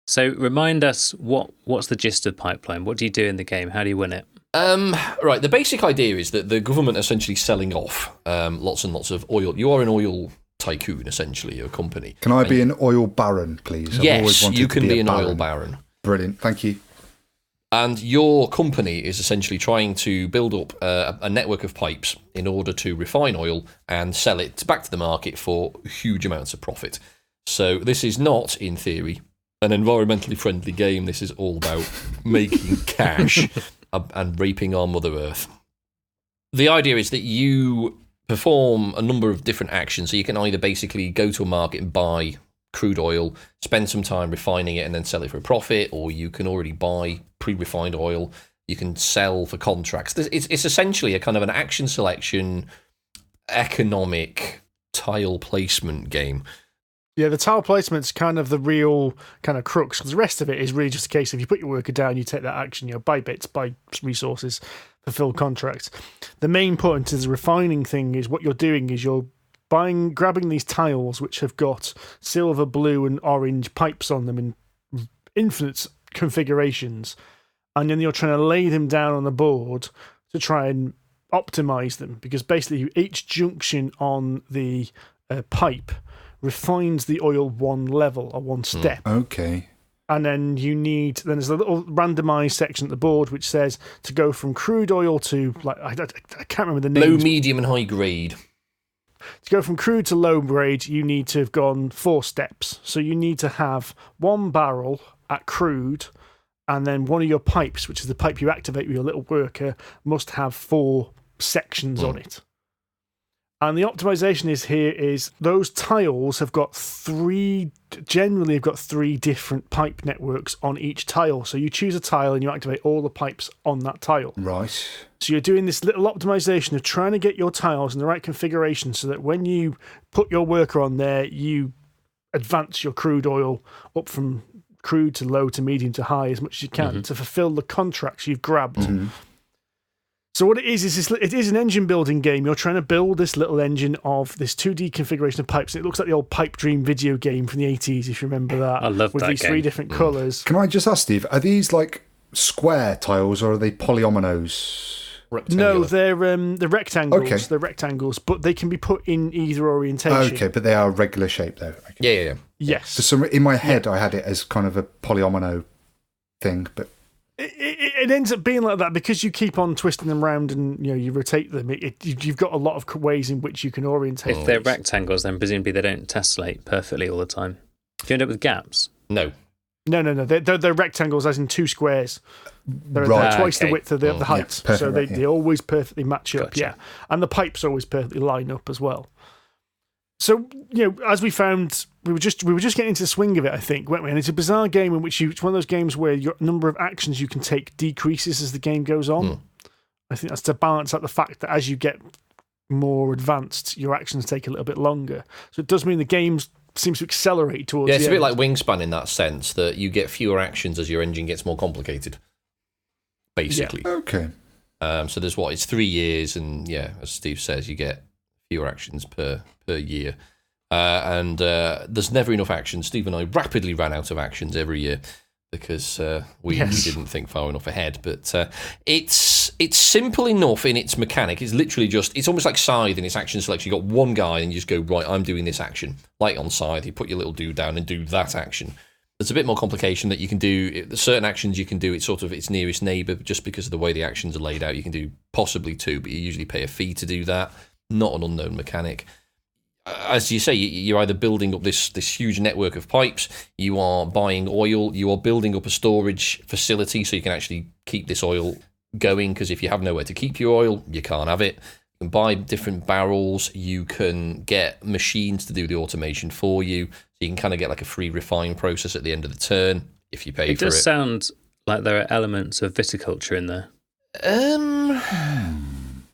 So remind us, what's the gist of Pipeline? What do you do in the game? How do you win it? Right, the basic idea is that the government are essentially selling off lots and lots of oil. You are an oil tycoon, essentially, your company. Can I be an oil baron, please? Yes, I've always wanted you to can be a an oil baron. Brilliant, thank you. And your company is essentially trying to build up a network of pipes in order to refine oil and sell it back to the market for huge amounts of profit. So this is not, in theory, an environmentally friendly game. This is all about making cash and raping our Mother Earth. The idea is that you perform a number of different actions. So you can either basically go to a market and buy crude oil, spend some time refining it and then sell it for a profit, or you can already buy pre-refined oil. You can sell for contracts. It's essentially a kind of an action selection, economic tile placement game. Yeah, the tile placement's kind of the real kind of crux, because the rest of it is really just a case of you put your worker down, you take that action, buy bits, buy resources, fulfill contracts. The main point is the refining thing is what you're doing is you're grabbing these tiles which have got silver, blue and orange pipes on them in infinite configurations, and then you're trying to lay them down on the board to try and optimize them, because basically each junction on the pipe refines the oil one level or one step. Okay. And then there's a little randomized section at the board which says to go from crude oil to, like, I can't remember the name. Low, medium, and high grade. to go from crude to low grade, you need to have gone 4 steps. So you need to have 1 barrel at crude, and then one of your pipes, which is the pipe you activate with your little worker, must have 4 sections on it. And the optimization is those tiles have got generally have got 3 different pipe networks on each tile. So you choose a tile and you activate all the pipes on that tile. Right. So you're doing this little optimization of trying to get your tiles in the right configuration so that when you put your worker on there, you advance your crude oil up from crude to low to medium to high as much as you can to fulfill the contracts you've grabbed. So what it is it is an engine building game. You're trying to build this little engine of this 2D configuration of pipes. It looks like the old Pipe Dream video game from the 80s, if you remember that. I love with that these game. 3 different colours. Can I just ask, Steve, are these like square tiles or are they polyominoes? No, they're rectangles. Okay. They're rectangles, but they can be put in either orientation. Okay, but they are regular shape though. Okay. Yeah. Yes. For some, in my head, I had it as kind of a polyomino thing, but It ends up being like that because you keep on twisting them around and you rotate them. You've got a lot of ways in which you can orientate. If they're rectangles, then presumably they don't tessellate perfectly all the time. Do you end up with gaps? No. No. They're rectangles, as in 2 squares. They're Right. twice the Okay. width of the height, perfect, so right, they always perfectly match up. Gotcha. Yeah, and the pipes always perfectly line up as well. So as we found, we were just getting into the swing of it, I think, weren't we? And it's a bizarre game in which it's one of those games where your number of actions you can take decreases as the game goes on. I think that's to balance out the fact that as you get more advanced, your actions take a little bit longer. So it does mean the game seems to accelerate towards. Yeah, it's the a bit end. like Wingspan in that sense, that you get fewer actions as your engine gets more complicated, basically. okay. So there's it's 3 years, and as Steve says, you get fewer actions per year. And there's never enough actions. Steve and I rapidly ran out of actions every year because we didn't think far enough ahead. But it's simple enough in its mechanic. It's literally it's almost like Scythe in its action selection. You've got one guy and you just go, right, I'm doing this action. Like on Scythe, you put your little dude down and do that action. There's a bit more complication that you can do. There's certain actions you can do. It's sort of its nearest neighbour, just because of the way the actions are laid out. You can do possibly 2, but you usually pay a fee to do that. Not an unknown mechanic. As you say, you're either building up this huge network of pipes, you are buying oil, you are building up a storage facility so you can actually keep this oil going, because if you have nowhere to keep your oil, you can't have it. You can buy different barrels, you can get machines to do the automation for you, so you can kind of get like a free refine process at the end of the turn if you pay It for it. does sound like there are elements of viticulture in there.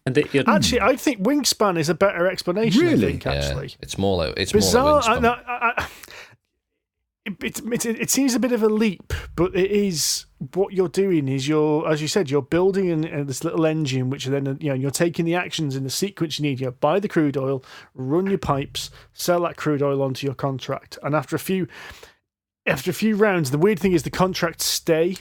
And Actually, I think Wingspan is a better explanation. Really? I think, actually. It's more like Bizarre. Wingspan. It seems a bit of a leap, but it is what you're doing. Is as you said, you're building this little engine, which then you're taking the actions in the sequence you need. You buy the crude oil, run your pipes, sell that crude oil onto your contract, and after a few rounds, the weird thing is the contracts stay.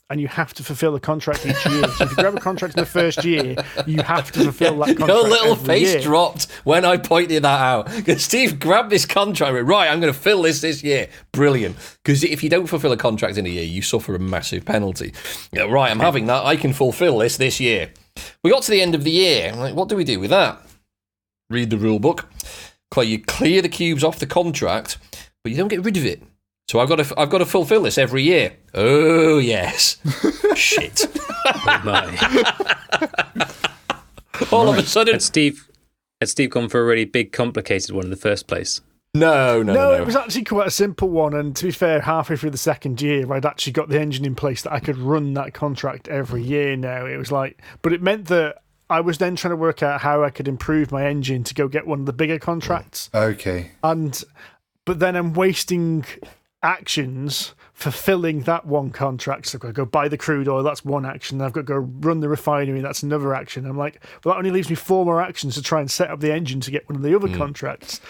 And you have to fulfill a contract each year. So if you grab a contract in the first year, you have to fulfill that contract. Your little every face year. dropped when I pointed that out. Because Steve grabbed this contract and went, right, I'm going to fill this year. Brilliant. Because if you don't fulfill a contract in a year, you suffer a massive penalty. Right, I'm having that. I can fulfill this year. We got to the end of the year. I'm like, what do we do with that? Read the rule book. You clear the cubes off the contract, but you don't get rid of it. So I've got to fulfill this every year. Oh yes, shit. Oh my. All of a sudden, Had Steve gone for a really big, complicated one in the first place? No. It was actually quite a simple one. And to be fair, halfway through the second year, I'd actually got the engine in place that I could run that contract every year now. It was but it meant that I was then trying to work out how I could improve my engine to go get one of the bigger contracts. Okay. But then I'm wasting actions fulfilling that one contract. So I've got to go buy the crude oil, that's one action. I've got to go run the refinery, that's another action. I'm like, well, that only leaves me 4 more actions to try and set up the engine to get one of the other contracts.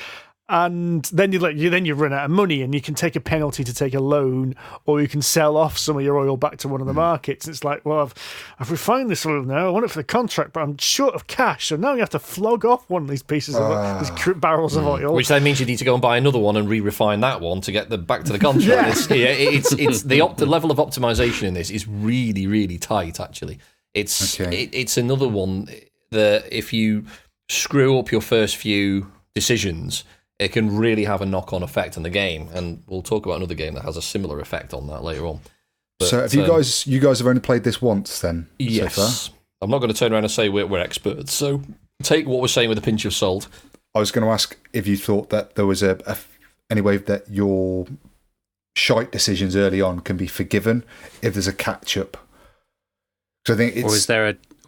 And then you run out of money, and you can take a penalty to take a loan, or you can sell off some of your oil back to one of the markets. It's like, well, I've refined this oil now. I want it for the contract, but I'm short of cash, so now you have to flog off one of these pieces of these barrels of oil. which then means you need to go and buy another one and re-refine that one to get back to the contract. It's the level of optimization in this is really, really tight. Actually, it's another one that if you screw up your first few decisions, it can really have a knock-on effect on the game. And we'll talk about another game that has a similar effect on that later on. But, so have you guys have only played this once then? Yes. So far? I'm not going to turn around and say we're experts. So take what we're saying with a pinch of salt. I was going to ask if you thought that there was any way that your shite decisions early on can be forgiven if there's a catch-up. So I think it's...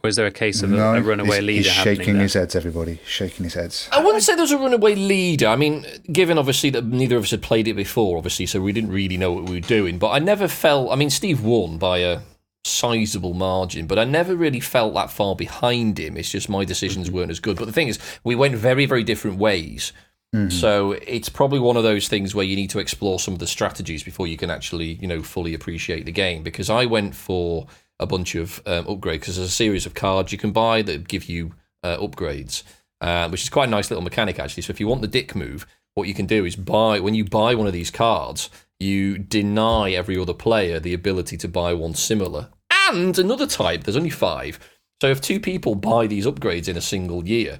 Or is there a case of a runaway leader he's shaking there? his heads, everybody. Shaking his heads. I wouldn't say there's a runaway leader. I mean, given obviously that neither of us had played it before, obviously, so we didn't really know what we were doing. But I never felt... I mean, Steve won by a sizable margin, but I never really felt that far behind him. It's just my decisions weren't as good. But the thing is, we went very, very different ways. Mm-hmm. So it's probably one of those things where you need to explore some of the strategies before you can actually, fully appreciate the game. Because I went for a bunch of upgrades, because there's a series of cards you can buy that give you upgrades, which is quite a nice little mechanic, actually. So if you want the dick move, what you can do is when you buy one of these cards, you deny every other player the ability to buy one similar. And another type, there's only 5. So if 2 people buy these upgrades in a single year,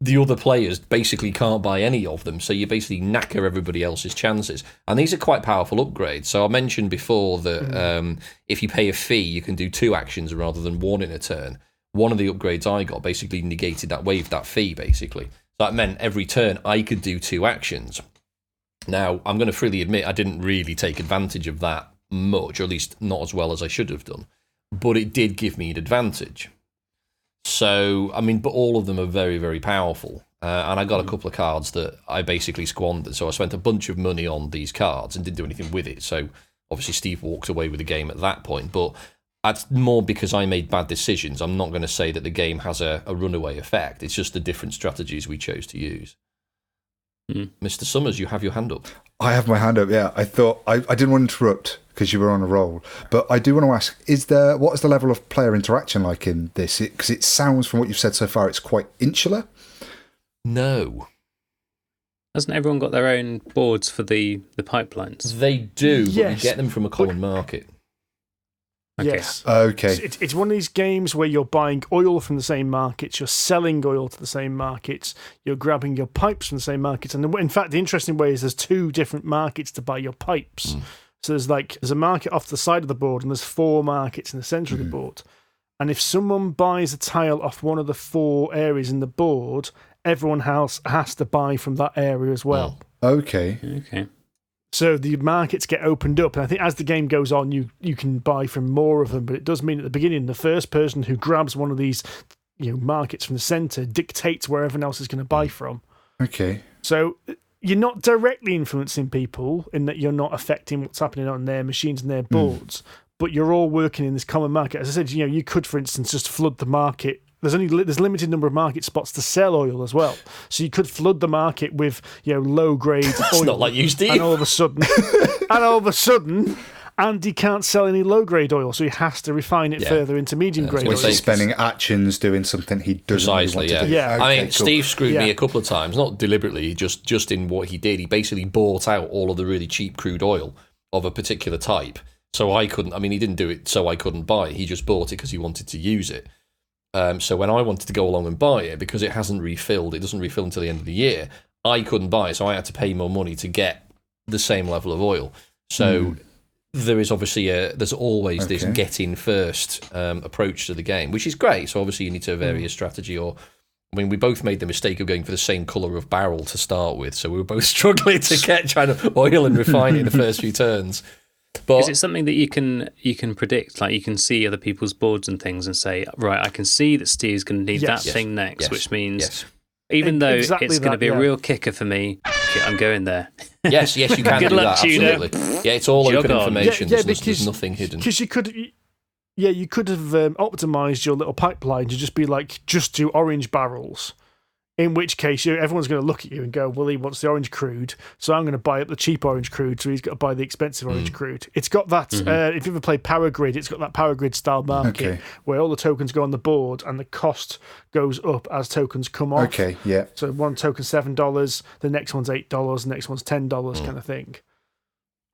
the other players basically can't buy any of them, so you basically knacker everybody else's chances. And these are quite powerful upgrades. So I mentioned before that if you pay a fee, you can do 2 actions rather than 1 in a turn. One of the upgrades I got basically negated that, waived that fee, basically. So that meant every turn I could do 2 actions. Now, I'm going to freely admit I didn't really take advantage of that much, or at least not as well as I should have done. But it did give me an advantage. So, I mean, but all of them are very, very powerful. And I got a couple of cards that I basically squandered. So I spent a bunch of money on these cards and didn't do anything with it. So obviously Steve walked away with the game at that point. But that's more because I made bad decisions. I'm not going to say that the game has a runaway effect. It's just the different strategies we chose to use. Mr. Summers, you have your hand up. I have my hand up, yeah. I thought I didn't want to interrupt because you were on a roll, but I do want to ask: what is the level of player interaction like in this? Because it sounds, from what you've said so far, it's quite insular. No, hasn't everyone got their own boards for the pipelines? They do, yes, but you get them from a common market. Okay. Yes. Okay. It's one of these games where you're buying oil from the same markets, you're selling oil to the same markets, you're grabbing your pipes from the same markets. And in fact, the interesting way is there's 2 different markets to buy your pipes. So there's a market off the side of the board and there's 4 markets in the centre of the board. And if someone buys a tile off one of the 4 areas in the board, everyone else has to buy from that area as well. Okay. So the markets get opened up, and I think as the game goes on, you can buy from more of them. But it does mean at the beginning, the first person who grabs one of these, markets from the centre dictates where everyone else is going to buy from. Okay. So you're not directly influencing people in that you're not affecting what's happening on their machines and their boards, but you're all working in this common market. As I said, you could, for instance, just flood the market. There's a limited number of market spots to sell oil as well, so you could flood the market with low grade oil. It's not like you, Steve. And all of a sudden, Andy can't sell any low grade oil, so he has to refine it further into medium grade oil. He's spending actions doing something he doesn't really want to do. Yeah. Okay, I mean, cool. Steve screwed me a couple of times, not deliberately, just in what he did. He basically bought out all of the really cheap crude oil of a particular type, so I couldn't. I mean, he didn't do it so I couldn't buy it. He just bought it because he wanted to use it. So when I wanted to go along and buy it, because it doesn't refill until the end of the year, I couldn't buy it, so I had to pay more money to get the same level of oil. So there is obviously there's always this get in first approach to the game, which is great. So obviously you need to vary your strategy, we both made the mistake of going for the same colour of barrel to start with, so we were both struggling to get trying to oil and refine it in the first few turns. But is it something that you can predict? Like you can see other people's boards and things and say, right, I can see that Steve's going to need that thing next, which means even though it's going to be a real kicker for me, I'm going there. Yes, you can Good do luck, that, absolutely. Yeah, it's all open information. There's nothing hidden. Because you could have optimized your little pipeline to just be like, just do orange barrels. In which case, everyone's going to look at you and go, well, he wants the orange crude, so I'm going to buy up the cheap orange crude, so he's got to buy the expensive orange crude. It's got that, if you ever played Power Grid, it's got that Power Grid style market where all the tokens go on the board and the cost goes up as tokens come off. Okay, yeah. So one token's $7, the next one's $8, the next one's $10 kind of thing.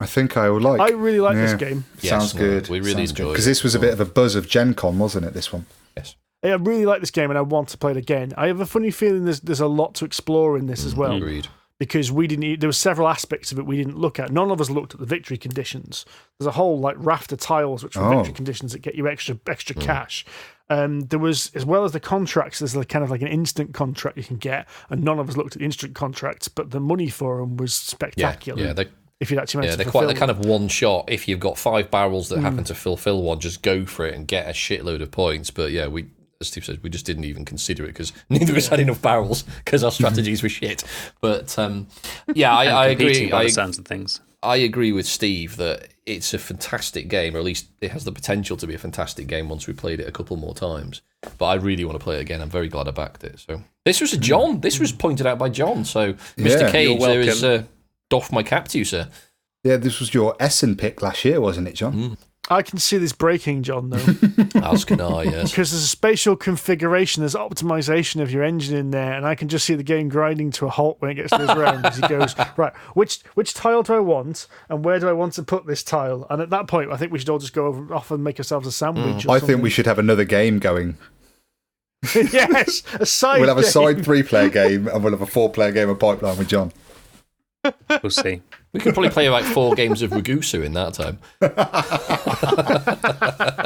I think I would like. I really like this game. Sounds good. We really enjoyed it. Because this was a bit of a buzz of Gen Con, wasn't it, this one? Yes. I really like this game and I want to play it again. I have a funny feeling there's a lot to explore in this as well. Agreed. Because there were several aspects of it we didn't look at. None of us looked at the victory conditions. There's a whole raft of tiles which are victory conditions that get you extra cash. There was, as well as the contracts, there's kind of an instant contract you can get, and none of us looked at the instant contracts, but the money for them was spectacular. Yeah, if you'd actually managed to they're fulfill kind of one shot. If you've got 5 barrels that happen to fulfill one, just go for it and get a shitload of points. But yeah, as Steve said, we just didn't even consider it because neither of us had enough barrels because our strategies were shit. But I agree. By the sounds of things. I agree with Steve that it's a fantastic game, or at least it has the potential to be a fantastic game once we played it a couple more times. But I really want to play it again. I'm very glad I backed it. So this was John. This was pointed out by John. So Mr. Cage, there is doff my cap to you, sir. Yeah, this was your Essen pick last year, wasn't it, John? I can see this breaking, John, though. As can I, yes. Because there's a spatial configuration, there's optimization of your engine in there, and I can just see the game grinding to a halt when it gets to this round as he goes, right, which tile do I want, and where do I want to put this tile? And at that point, I think we should all just go off and make ourselves a sandwich. I think we should have another game going. Yes, a side We'll have a game. side 3-player game, and we'll have a 4-player game of Pipeline with John. We'll see. We could probably play 4 games of Ragusa in that time.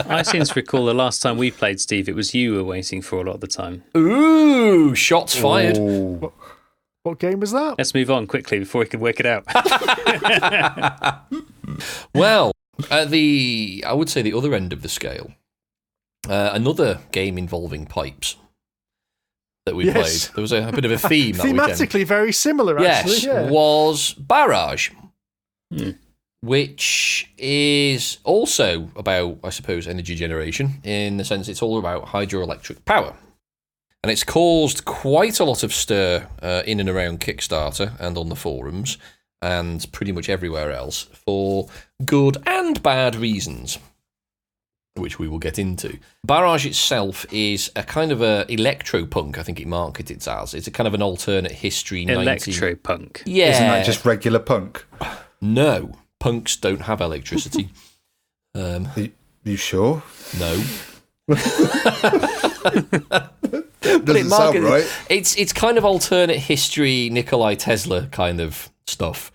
I seem to recall the last time we played, Steve, it was you were waiting for a lot of the time. Ooh, shots fired. Ooh. What game was that? Let's move on quickly before we can work it out. Well, at I would say the other end of the scale, another game involving pipes that we played. There was a bit of a theme that weekend. Thematically very similar, actually. Yes, was Barrage, which is also about, I suppose, energy generation, in the sense it's all about hydroelectric power. And it's caused quite a lot of stir in and around Kickstarter and on the forums, and pretty much everywhere else, for good and bad reasons, which we will get into. Barrage itself is a kind of a electropunk, I think it marketed it as. It's a kind of an alternate history. Electropunk. Yeah. Isn't that just regular punk? No, punks don't have electricity. You sure? No. Doesn't sound right. It's kind of alternate history, Nikolai Tesla kind of stuff.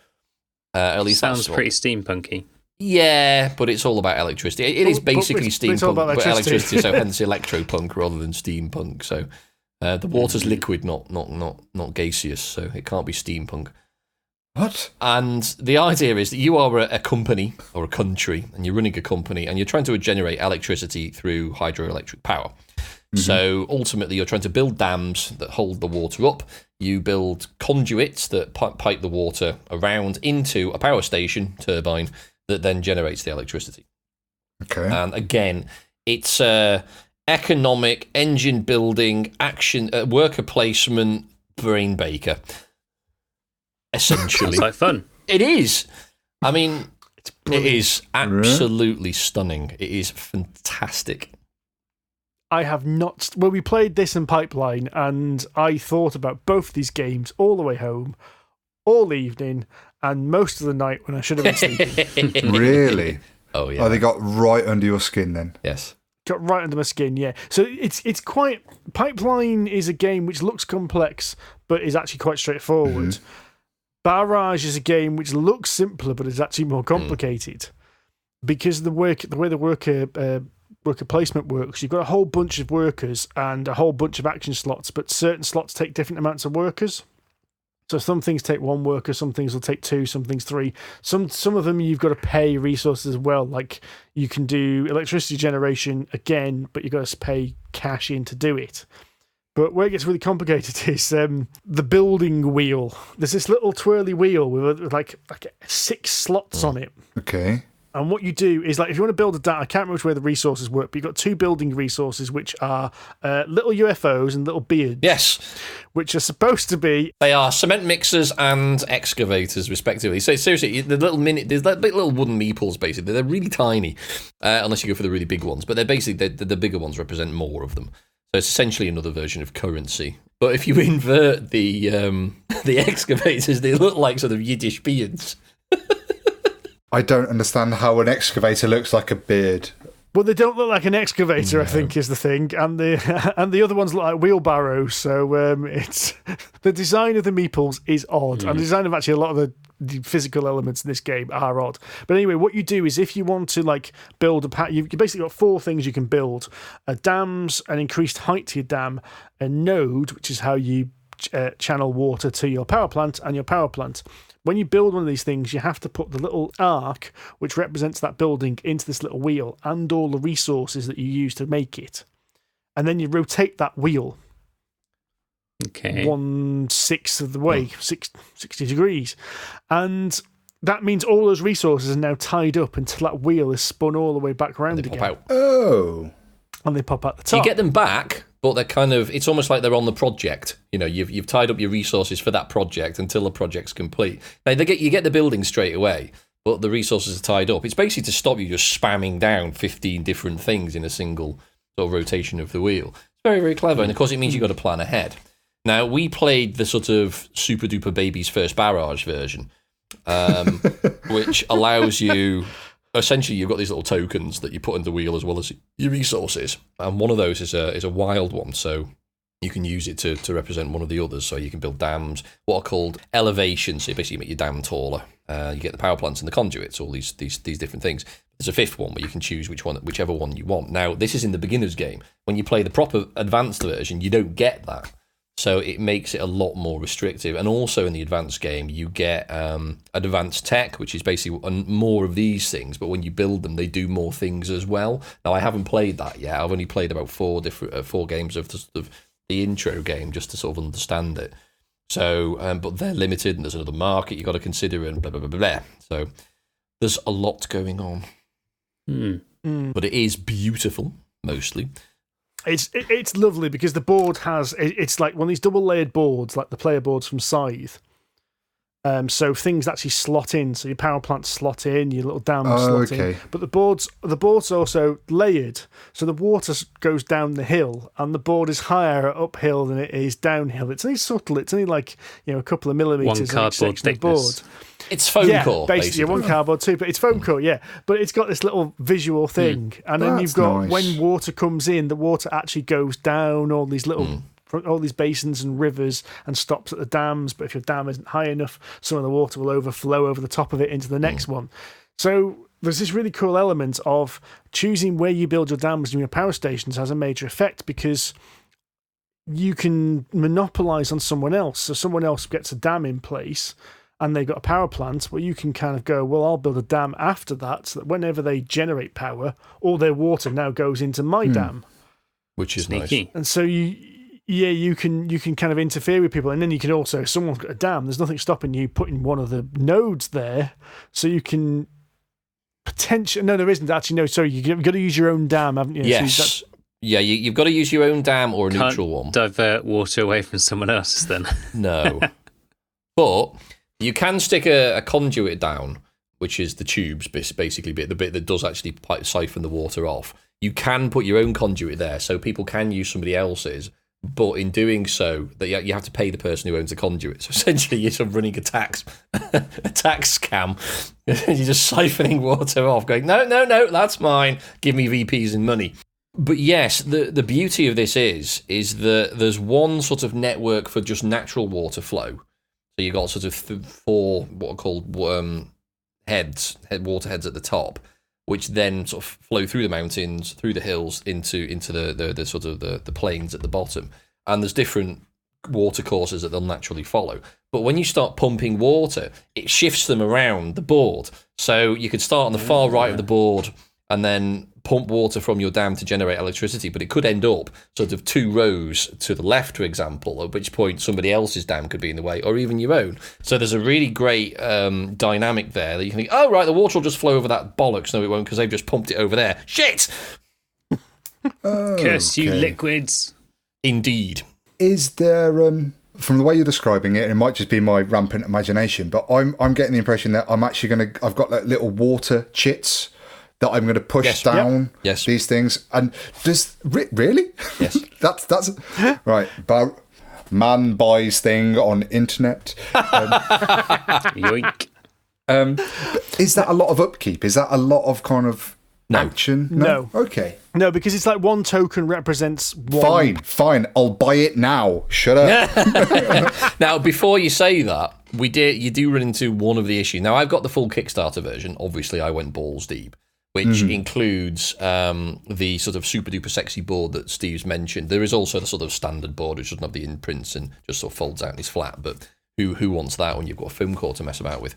At least sounds pretty steampunky. Yeah, but it's all about electricity. It is basically steampunk, but electricity, so hence electropunk rather than steampunk. So the water's liquid, not gaseous, so it can't be steampunk. What? And the idea is that you are a company or a country, and you're running a company, and you're trying to generate electricity through hydroelectric power. So ultimately, you're trying to build dams that hold the water up. You build conduits that pipe the water around into a power station turbine that then generates the electricity. Okay. And again, it's economic, engine building, action, worker placement, brain baker. Essentially. Sounds like fun. It is. I mean, it is absolutely stunning. It is fantastic. I have not... Well, we played this in Pipeline, and I thought about both these games all the way home, all evening, and most of the night when I should have been sleeping. Really? Oh, yeah. Oh, they got right under your skin then? Yes. Got right under my skin, yeah. So it's quite... Pipeline is a game which looks complex, but is actually quite straightforward. Barrage is a game which looks simpler, but is actually more complicated. Because the way the worker placement works, you've got a whole bunch of workers and a whole bunch of action slots, but certain slots take different amounts of workers. So some things take 1 worker, some things will take 2, some things 3. Some of them you've got to pay resources as well. Like you can do electricity generation again, but you've got to pay cash in to do it. But where it gets really complicated is the building wheel. There's this little twirly wheel with like 6 slots on it. Okay. And what you do is, like, if you want to build a dam, I can't remember where the resources work, but you've got 2 building resources, which are little UFOs and little beards. Yes. Which are supposed to be... They are cement mixers and excavators, respectively. So seriously, there's like little wooden meeples, basically. They're really tiny, unless you go for the really big ones. But they're basically, the bigger ones represent more of them. So it's essentially another version of currency. But if you invert the excavators, they look like sort of Yiddish beards. I don't understand how an excavator looks like a beard. Well, they don't look like an excavator, I think, is the thing, and the other ones look like wheelbarrows. So it's the design of the meeples is odd, and the design of actually a lot of the physical elements in this game are odd. But anyway, what you do is if you want to like build you've basically got 4 things you can build: dams, an increased height to your dam, a node, which is how you channel water to your power plant, and your power plant. When you build one of these things, you have to put the little arc, which represents that building, into this little wheel and all the resources that you use to make it. And then you rotate that wheel 1/6 of the way, 60 degrees. And that means all those resources are now tied up until that wheel is spun all the way back around again. Pop out. Oh. And they pop out the top. You get them back, but they're kind of, it's almost like they're on the project. You know, you've tied up your resources for that project until the project's complete. Now, you get the building straight away, but the resources are tied up. It's basically to stop you just spamming down 15 different things in a single sort of rotation of the wheel. It's very, very clever, and of course it means you've got to plan ahead. Now, we played the sort of Super Duper Baby's first Barrage version, which allows you... Essentially, you've got these little tokens that you put in the wheel as well as your resources, and one of those is a wild one, so you can use it to represent one of the others. So you can build dams, what are called elevations. So you basically make your dam taller. You get the power plants and the conduits, all these different things. There's a 5th one where you can choose whichever one you want. Now, this is in the beginner's game. When you play the proper advanced version, you don't get that. So it makes it a lot more restrictive. And also in the advanced game, you get advanced tech, which is basically more of these things. But when you build them, they do more things as well. Now, I haven't played that yet. I've only played about 4 games of the intro game just to sort of understand it. So, but they're limited, and there's another market you've got to consider, and blah, blah, blah, blah. So there's a lot going on. But it is beautiful, mostly. It's lovely because the board it's like one of these double layered boards, like the player boards from Scythe. So things actually slot in. So your power plants slot in, your little dams slot in. But the board's also layered, so the water goes down the hill, and the board is higher uphill than it is downhill. It's only subtle. It's only like a couple of millimeters. 1 cardboard thickness. It's foam core, basically. 1 cardboard too, but it's foam core, yeah. But it's got this little visual thing, and then you've got nice. When water comes in, the water actually goes down all these little, all these basins and rivers, and stops at the dams. But if your dam isn't high enough, some of the water will overflow over the top of it into the next one. So there's this really cool element of choosing where you build your dams and your power stations has a major effect because you can monopolize on someone else. So someone else gets a dam in place, and they've got a power plant, well, you can kind of go, well, I'll build a dam after that, so that whenever they generate power, all their water now goes into my dam. Which is sneaky. Nice. And so you can kind of interfere with people, and then you can also, if someone's got a dam, there's nothing stopping you putting one of the nodes there, so you can potentially... No, there isn't actually. No, sorry, you've got to use your own dam, haven't you? Yes. So yeah, you've got to use your own dam or a neutral one. Divert water away from someone else's then. No. But... you can stick a conduit down, which is the tubes, basically, the bit that does actually siphon the water off. You can put your own conduit there, so people can use somebody else's, but in doing so, you have to pay the person who owns the conduit. So essentially, you're sort of running a tax scam. You're just siphoning water off, going, no, that's mine. Give me VPs and money. But yes, the beauty of this is that there's one sort of network for just natural water flow. So you've got sort of 4 what are called water heads at the top, which then sort of flow through the mountains, through the hills, into the sort of the plains at the bottom. And there's different water courses that they'll naturally follow. But when you start pumping water, it shifts them around the board. So you could start on the far right of the board and then pump water from your dam to generate electricity, but it could end up sort of 2 rows to the left, for example, at which point somebody else's dam could be in the way, or even your own. So there's a really great dynamic there that you can think, oh, right, the water will just flow over that bollocks. No, it won't, because they've just pumped it over there. Shit! Curse you, liquids. Indeed. Is there... from the way you're describing it, it might just be my rampant imagination, but I'm getting the impression that I'm actually I've got like little water chits that I'm going to push down these things. And does... Really? Yes. that's... Right. Man buys thing on internet. Yoink. Is that a lot of upkeep? Is that a lot of kind of action? No. Okay. No, because it's like one token represents one. Fine. I'll buy it now. Shut up. Now, before you say that, you do run into one of the issues. Now, I've got the full Kickstarter version. Obviously, I went balls deep, which includes the sort of super duper sexy board that Steve's mentioned. There is also the sort of standard board, which doesn't have the imprints and just sort of folds out and is flat. But who wants that when you've got a foam core to mess about with?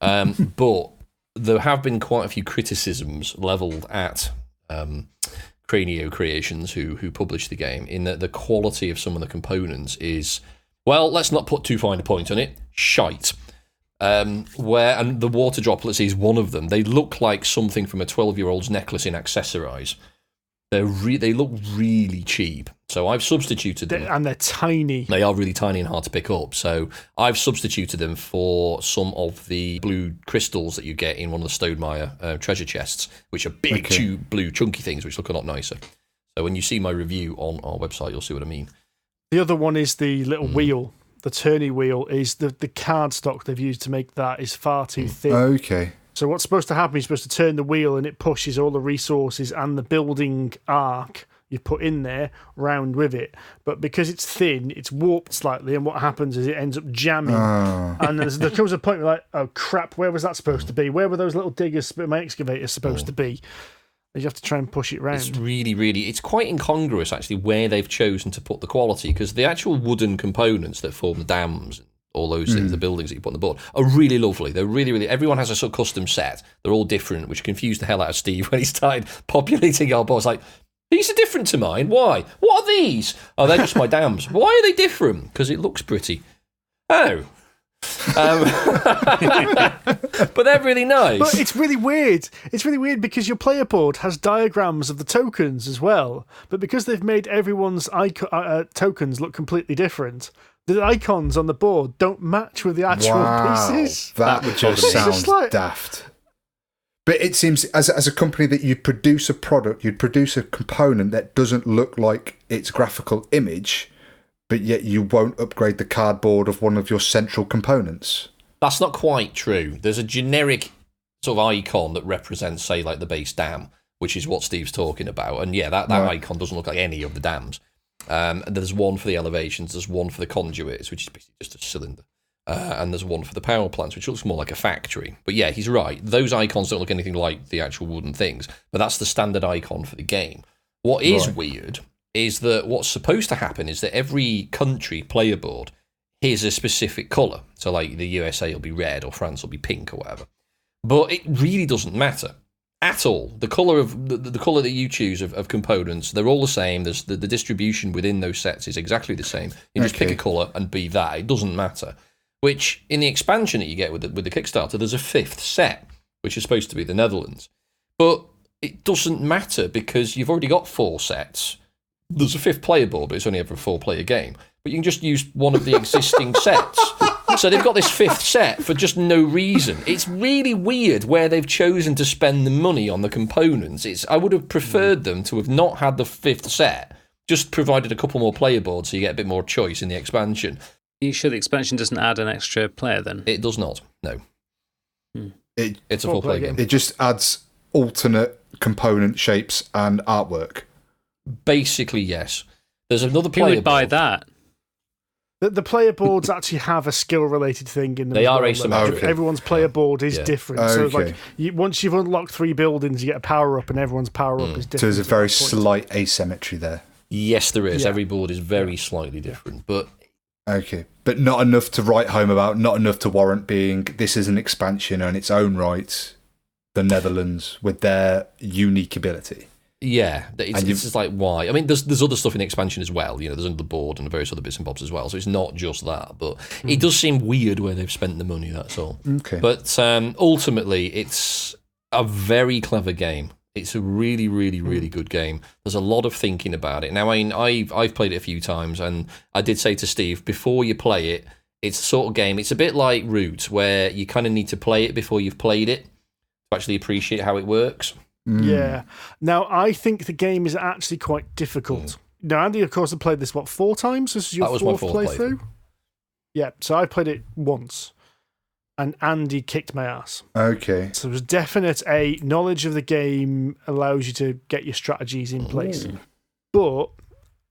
But there have been quite a few criticisms levelled at Cranio Creations, who published the game, in that the quality of some of the components is, well, let's not put too fine a point on it, shite. And the water droplets is one of them. They look like something from a 12-year-old's necklace in Accessorize. They look really cheap. So I've substituted them. And they're tiny. They are really tiny and hard to pick up. So I've substituted them for some of the blue crystals that you get in one of the Stonemeyer treasure chests, which are big, blue, chunky things, which look a lot nicer. So when you see my review on our website, you'll see what I mean. The other one is the little wheel. The tourney wheel is the card stock they've used to make that is far too thin. Okay. So what's supposed to happen, you're supposed to turn the wheel and it pushes all the resources and the building arc you put in there round with it. But because it's thin, it's warped slightly, and what happens is it ends up jamming. And there comes a point where like, oh crap, where was that supposed to be? Where were those little diggers, my excavators supposed to be? And you have to try and push it round. It's really, it's quite incongruous actually where they've chosen to put the quality, because the actual wooden components that form the dams, all those things, the buildings that you put on the board, are really lovely. They're really, everyone has a sort of custom set. They're all different, which confused the hell out of Steve when he started populating our boards. Like, these are different to mine. Why? What are these? Oh, they're just my dams. Why are they different? Because it looks pretty. Oh. But they're really nice. But it's really weird. It's really weird because your player board has diagrams of the tokens as well. But because they've made everyone's tokens look completely different, the icons on the board don't match with the actual pieces. That would just sound daft. But it seems, as a company, that you'd produce a product, you'd produce a component that doesn't look like its graphical image, but yet you won't upgrade the cardboard of one of your central components. That's not quite true. There's a generic sort of icon that represents, say, like the base dam, which is what Steve's talking about. And yeah, that icon doesn't look like any of the dams. There's one for the elevations, there's one for the conduits, which is basically just a cylinder. And there's one for the power plants, which looks more like a factory. But yeah, he's right. Those icons don't look anything like the actual wooden things, but that's the standard icon for the game. What is weird is that what's supposed to happen is that every country player board is a specific colour. So like the USA will be red or France will be pink or whatever. But it really doesn't matter at all. The colour of the colour that you choose of components, they're all the same. There's the distribution within those sets is exactly the same. You just pick a colour and be that. It doesn't matter. Which in the expansion that you get with the Kickstarter, there's a fifth set, which is supposed to be the Netherlands. But it doesn't matter because you've already got 4 sets. There's a 5th player board, but it's only ever a 4-player game. But you can just use one of the existing sets. So they've got this 5th set for just no reason. It's really weird where they've chosen to spend the money on the components. I would have preferred them to have not had the 5th set, just provided a couple more player boards so you get a bit more choice in the expansion. Are you sure the expansion doesn't add an extra player then? It does not, no. It's a 4-player game. It just adds alternate component shapes and artwork. Basically, yes. There's another player board. Who would buy that? The player boards actually have a skill-related thing in them. They are asymmetric. Everyone's player board is different. So like, once you've unlocked 3 buildings, you get a power-up, and everyone's power-up is different. So there's a very slight asymmetry there. Yes, there is. Yeah. Every board is very slightly different. But but not enough to write home about, not enough to warrant being, this is an expansion on its own right, the Netherlands, with their unique ability. Yeah, it's just like, why? I mean, there's other stuff in the expansion as well. You know, there's the board and various other bits and bobs as well. So it's not just that, but it does seem weird where they've spent the money. That's all. Okay. But ultimately, it's a very clever game. It's a really, really, really good game. There's a lot of thinking about it. Now, I mean, I've played it a few times, and I did say to Steve before you play it, it's the sort of game. It's a bit like Root, where you kind of need to play it before you've played it to actually appreciate how it works. Yeah. Now, I think the game is actually quite difficult. Now, Andy, of course, had played this, 4 times? This is your fourth playthrough? Yeah, so I played it once. and Andy kicked my ass. Okay. So there's definite a knowledge of the game allows you to get your strategies in place. But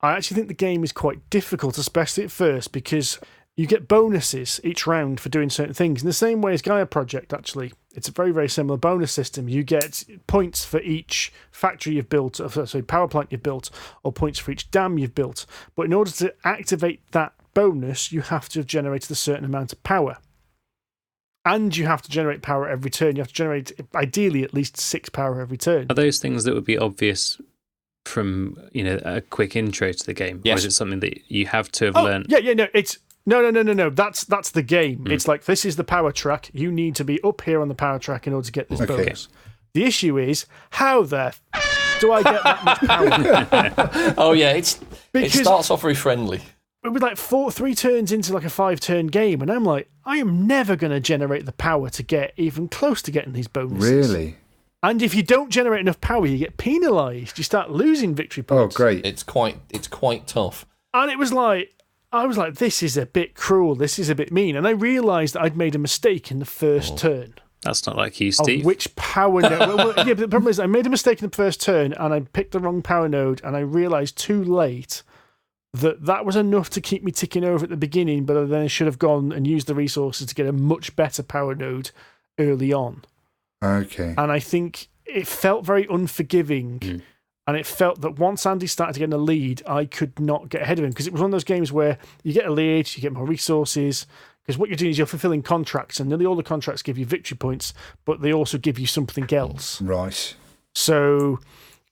I actually think the game is quite difficult, especially at first, because you get bonuses each round for doing certain things. In the same way as Gaia Project, actually. It's a very, very similar bonus system. You get points for each factory you've built, power plant you've built, or points for each dam you've built. But in order to activate that bonus, you have to have generated a certain amount of power. And you have to generate power every turn. You have to generate, ideally, at least 6 power every turn. Are those things that would be obvious from a quick intro to the game? Yes. Or is it something that you have to have learned? Yeah, no, it's... No. That's the game. It's like, this is the power track. You need to be up here on the power track in order to get this bonus. The issue is, how the do I get that much power? Oh, yeah, it starts off very friendly. It was like 3 turns into like a 5-turn game, and I'm like, I am never going to generate the power to get even close to getting these bonuses. Really? And if you don't generate enough power, you get penalised. You start losing victory points. Oh, great. It's quite tough. And it was like, I was like, this is a bit cruel. This is a bit mean. And I realised that I'd made a mistake in the first turn. That's not like you, Steve. Of which power node? Yeah, but the problem is I made a mistake in the first turn and I picked the wrong power node, and I realised too late that was enough to keep me ticking over at the beginning, but then I should have gone and used the resources to get a much better power node early on. Okay. And I think it felt very unforgiving. And it felt that once Andy started to get in a lead, I could not get ahead of him, because it was one of those games where you get a lead, you get more resources, because what you're doing is you're fulfilling contracts, and nearly all the contracts give you victory points, but they also give you something else. Right. So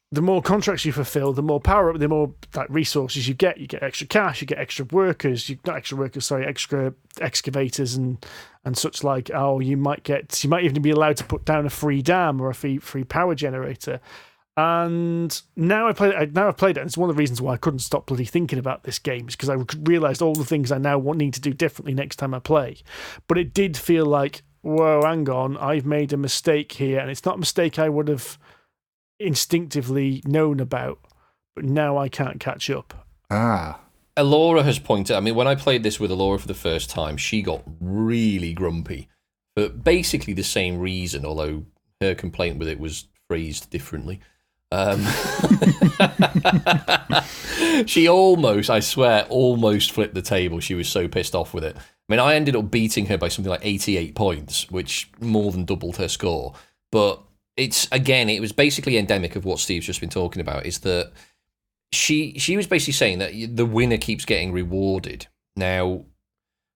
the more contracts you fulfill, the more power, the more resources you get. You get extra cash, you get extra workers, extra excavators and such like. Oh, you might even be allowed to put down a free dam or a free power generator. And now I've played it, and it's one of the reasons why I couldn't stop bloody thinking about this game, is because I realised all the things I now need to do differently next time I play. But it did feel like, whoa, hang on, I've made a mistake here, and it's not a mistake I would have instinctively known about, but now I can't catch up. Alora has pointed, when I played this with Alora for the first time, she got really grumpy for basically the same reason, although her complaint with it was phrased differently. She almost flipped the table. She was so pissed off with it. I ended up beating her by something like 88 points, which more than doubled her score. But it was basically endemic of what Steve's just been talking about, is that she was basically saying that the winner keeps getting rewarded. Now,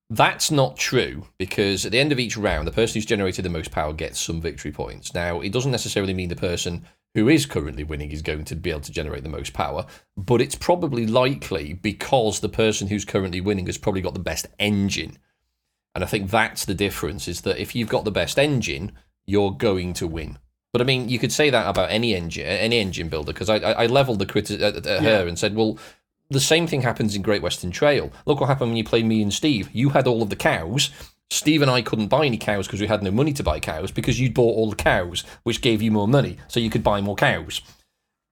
that's not true, because at the end of each round, the person who's generated the most power gets some victory points. Now, it doesn't necessarily mean the person who is currently winning is going to be able to generate the most power, but it's probably likely because the person who's currently winning has probably got the best engine. And I think that's the difference, is that if you've got the best engine, you're going to win. But you could say that about any engine builder, because I leveled the critic at her and said, well, the same thing happens in Great Western Trail. Look what happened when you played me and Steve. You had all of the cows. Steve and I couldn't buy any cows because we had no money to buy cows, because you'd bought all the cows, which gave you more money, so you could buy more cows.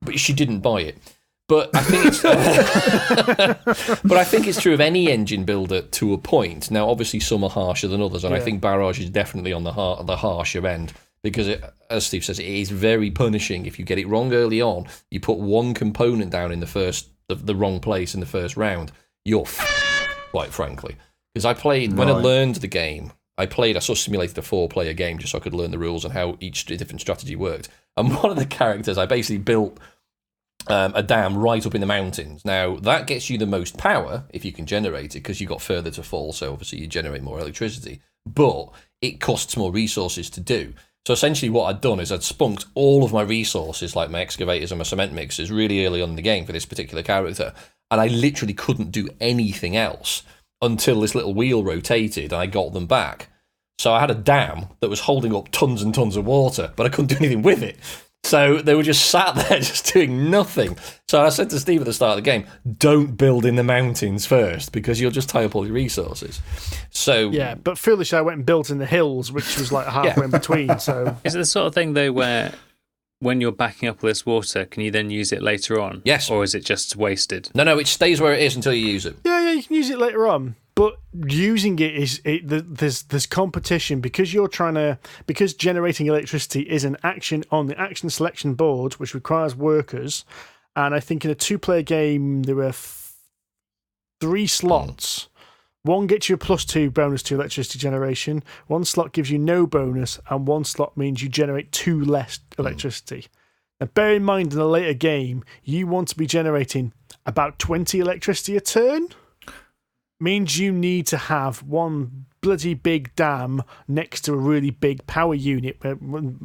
But she didn't buy it. But I think it's true of any engine builder to a point. Now, obviously, some are harsher than others, and I think Barrage is definitely on the harsher end, because as Steve says, it is very punishing if you get it wrong early on. You put one component down in the wrong place in the first round, you're quite frankly. Because I played, when I learned the game, I sort of simulated a 4-player game just so I could learn the rules and how each different strategy worked. And one of the characters, I basically built a dam right up in the mountains. Now, that gets you the most power if you can generate it, because you've got further to fall, so obviously you generate more electricity. But it costs more resources to do. So essentially what I'd done is I'd spunked all of my resources, like my excavators and my cement mixers, really early on in the game for this particular character, and I literally couldn't do anything else until this little wheel rotated and I got them back. So I had a dam that was holding up tons and tons of water, but I couldn't do anything with it. So they were just sat there just doing nothing. So I said to Steve at the start of the game, don't build in the mountains first, because you'll just tie up all your resources. So yeah, but foolishly I went and built in the hills, which was like halfway in between. So is it the sort of thing though where when you're backing up all this water, can you then use it later on? Yes. Or is it just wasted? No, it stays where it is until you use it. Yeah, you can use it later on. But using there's competition because because generating electricity is an action on the action selection board, which requires workers. And I think in a 2-player game there were 3 slots. One gets you a +2 bonus to electricity generation. 1 slot gives you no bonus, and 1 slot means you generate 2 less electricity. Now, bear in mind in a later game, you want to be generating about 20 electricity a turn. Means you need to have one bloody big dam next to a really big power unit. When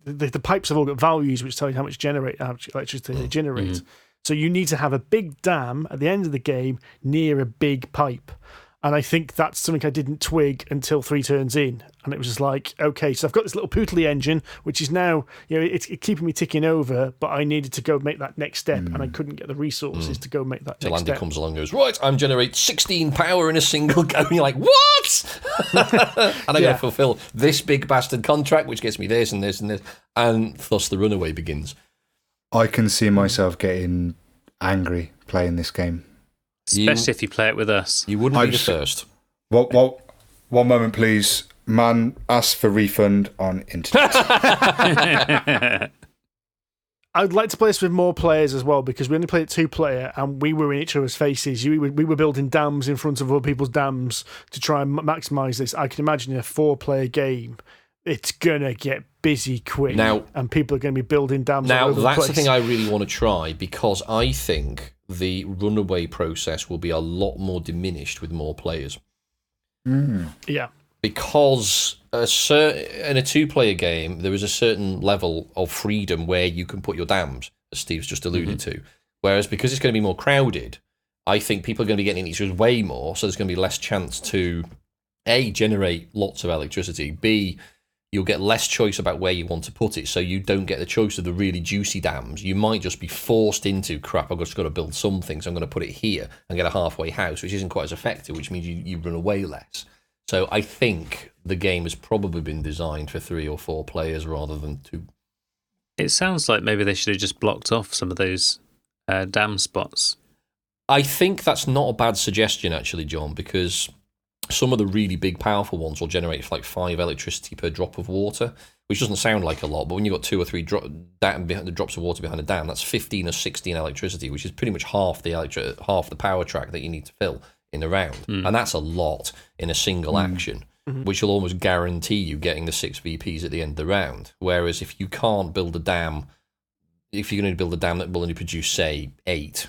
the pipes have all got values which tell you how much electricity they generate. So you need to have a big dam at the end of the game near a big pipe. And I think that's something I didn't twig until 3 turns in. And it was just like, okay, so I've got this little pootly engine, which is now, it's keeping me ticking over, but I needed to go make that next step, and I couldn't get the resources to go make that next step. Andy comes along and goes, right, I'm generate 16 power in a single go. And you're like, what? And I got to fulfill this big bastard contract, which gets me this and this and this. And thus the runaway begins. I can see myself getting angry playing this game. Especially if you play it with us. You wouldn't be the first. Well, one moment, please. Man asks for refund on internet. I'd like to play this with more players as well, because we only played 2-player and we were in each other's faces. We were building dams in front of other people's dams to try and maximise this. I can imagine in a 4-player game, it's going to get busy quick now, and people are going to be building dams now all over the place. That's the thing I really want to try, because I think the runaway process will be a lot more diminished with more players. Yeah. Because in a 2-player game, there is a certain level of freedom where you can put your dams, as Steve's just alluded to. Whereas because it's going to be more crowded, I think people are going to be getting each other way more, so there's going to be less chance to, A, generate lots of electricity, B, you'll get less choice about where you want to put it, so you don't get the choice of the really juicy dams. You might just be forced into, crap, I've just got to build something, so I'm going to put it here and get a halfway house, which isn't quite as effective, which means you run away less. So I think the game has probably been designed for 3 or 4 players rather than 2. It sounds like maybe they should have just blocked off some of those dam spots. I think that's not a bad suggestion, actually, John, because some of the really big, powerful ones will generate like 5 electricity per drop of water, which doesn't sound like a lot, but when you've got 2 or 3 drops of water behind a dam, that's 15 or 16 electricity, which is pretty much half the power track that you need to fill in a round. And that's a lot in a single action, which will almost guarantee you getting the 6 VPs at the end of the round. Whereas if you can't build a dam, if you're going to build a dam that will only produce, say, 8,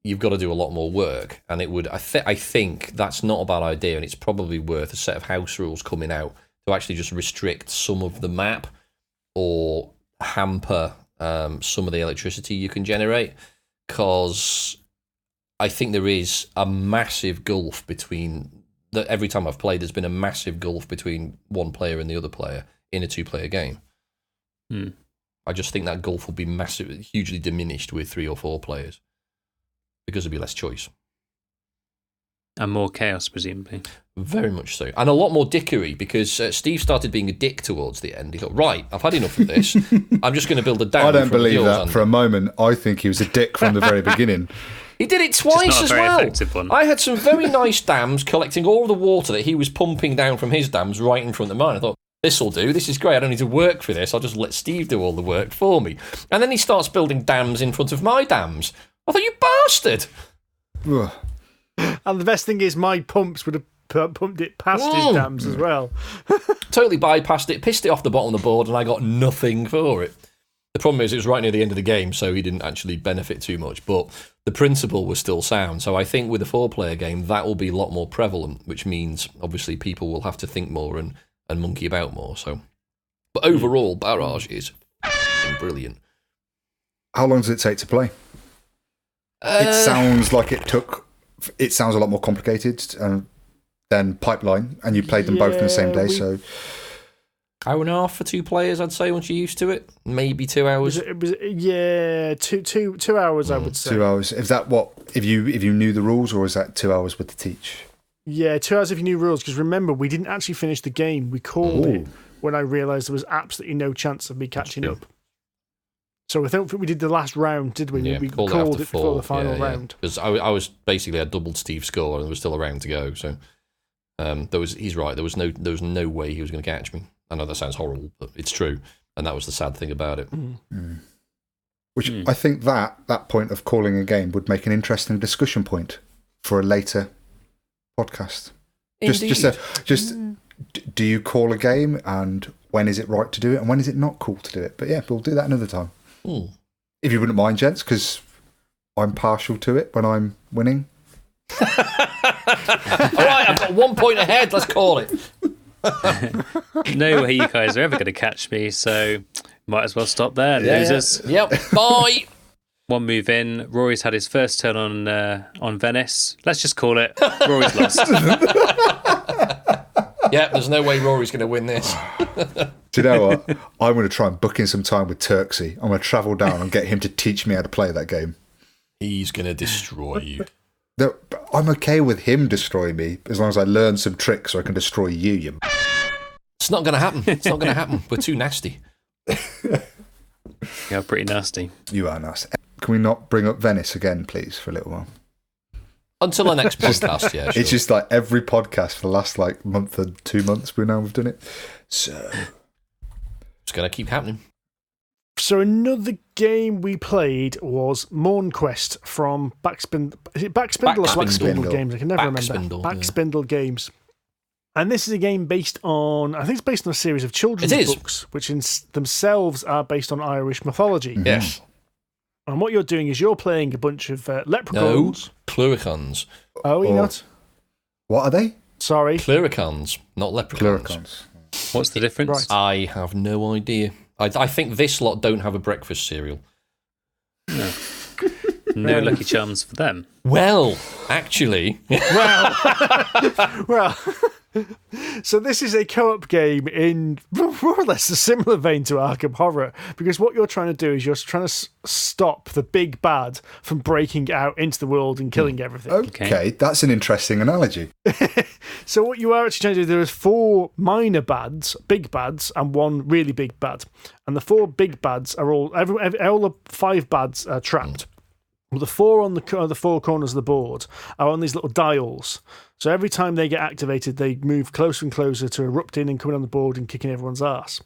you've got to do a lot more work, and it would. I think that's not a bad idea, and it's probably worth a set of house rules coming out to actually just restrict some of the map or hamper some of the electricity you can generate, because I think there is a massive gulf between. Every time I've played, there's been a massive gulf between one player and the other player in a 2-player game. I just think that gulf will be hugely diminished with 3 or 4 players, because there'll be less choice. And more chaos, presumably. Very much so. And a lot more dickery, because Steve started being a dick towards the end. He thought, right, I've had enough of this. I'm just going to build a dam. I don't believe that for a moment. I think he was a dick from the very beginning. He did it twice as well. I had some very nice dams collecting all the water that he was pumping down from his dams right in front of mine. I thought, this'll do. This is great. I don't need to work for this. I'll just let Steve do all the work for me. And then he starts building dams in front of my dams. I thought, you bastard! And the best thing is, my pumps would have pumped it past his dams as well. Totally bypassed it, pissed it off the bottom of the board, and I got nothing for it. The problem is, it was right near the end of the game, so he didn't actually benefit too much. But the principle was still sound. So I think with a 4-player game, that will be a lot more prevalent, which means, obviously, people will have to think more and monkey about more. So, but overall, Barrage is brilliant. How long does it take to play? It sounds like it sounds a lot more complicated than Pipeline, and you played them both in the same day, so... Hour and a half for 2 players, I'd say, once you're used to it. Maybe 2 hours. It was 2 hours, I would say. 2 hours. Is that what, if you knew the rules, or is that 2 hours with the teach? Yeah, 2 hours if you knew rules, because remember, we didn't actually finish the game. We called it when I realised there was absolutely no chance of me catching up. So I don't think we did the last round, did we? Yeah, We called called it it before the final yeah, round. Because I was basically had doubled Steve's score and there was still a round to go. So he's right. There was no way he was going to catch me. I know that sounds horrible, but it's true, and that was the sad thing about it. Which I think that point of calling a game would make an interesting discussion point for a later podcast. Do you call a game, and when is it right to do it, and when is it not cool to do it? But yeah, we'll do that another time. If you wouldn't mind, gents, because I'm partial to it when I'm winning. All right, I've got 1 point ahead. Let's call it. No way you guys are ever going to catch me, so might as well stop there, losers. Yep. Bye. One move in. Rory's had his first turn on Venice. Let's just call it. Rory's lost. Yeah, there's no way Rory's going to win this. Do you know what? I'm going to try and book in some time with Turksy. I'm going to travel down and get him to teach me how to play that game. He's going to destroy you. No, I'm okay with him destroying me as long as I learn some tricks so I can destroy you. It's not going to happen. It's not going to happen. We're too nasty. You're pretty nasty. You are nasty. Can we not bring up Venice again, please, for a little while? Until our next podcast, yeah. Sure. It's just like every podcast for the last month and 2 months we've done it. So it's going to keep happening. So another game we played was Mournequest from Backspindle. Is it Backspindle or Backspindle Games? I can never remember. Backspindle Games. And this is a game based on, I think it's based on a series of children's books, which in themselves are based on Irish mythology. Mm-hmm. Yes. And what you're doing is you're playing a bunch of leprechauns. No, pluricons. Oh, you're not? What are they? Sorry. Pluricons, not leprechauns. Pluricons. What's the difference? Right. I have no idea. I think this lot don't have a breakfast cereal. No Lucky Charms for them. Well, actually. Well, so this is a co-op game in more or less a similar vein to Arkham Horror, because what you're trying to do is you're trying to stop the big bad from breaking out into the world and killing everything. Okay, that's an interesting analogy. So what you are actually trying to do, there is 4 minor bads, big bads, and 1 really big bad. And the 4 big bads are all the 5 bads are trapped. Well, the 4 on the 4 corners of the board are on these little dials. So every time they get activated, they move closer and closer to erupting and coming on the board and kicking everyone's ass.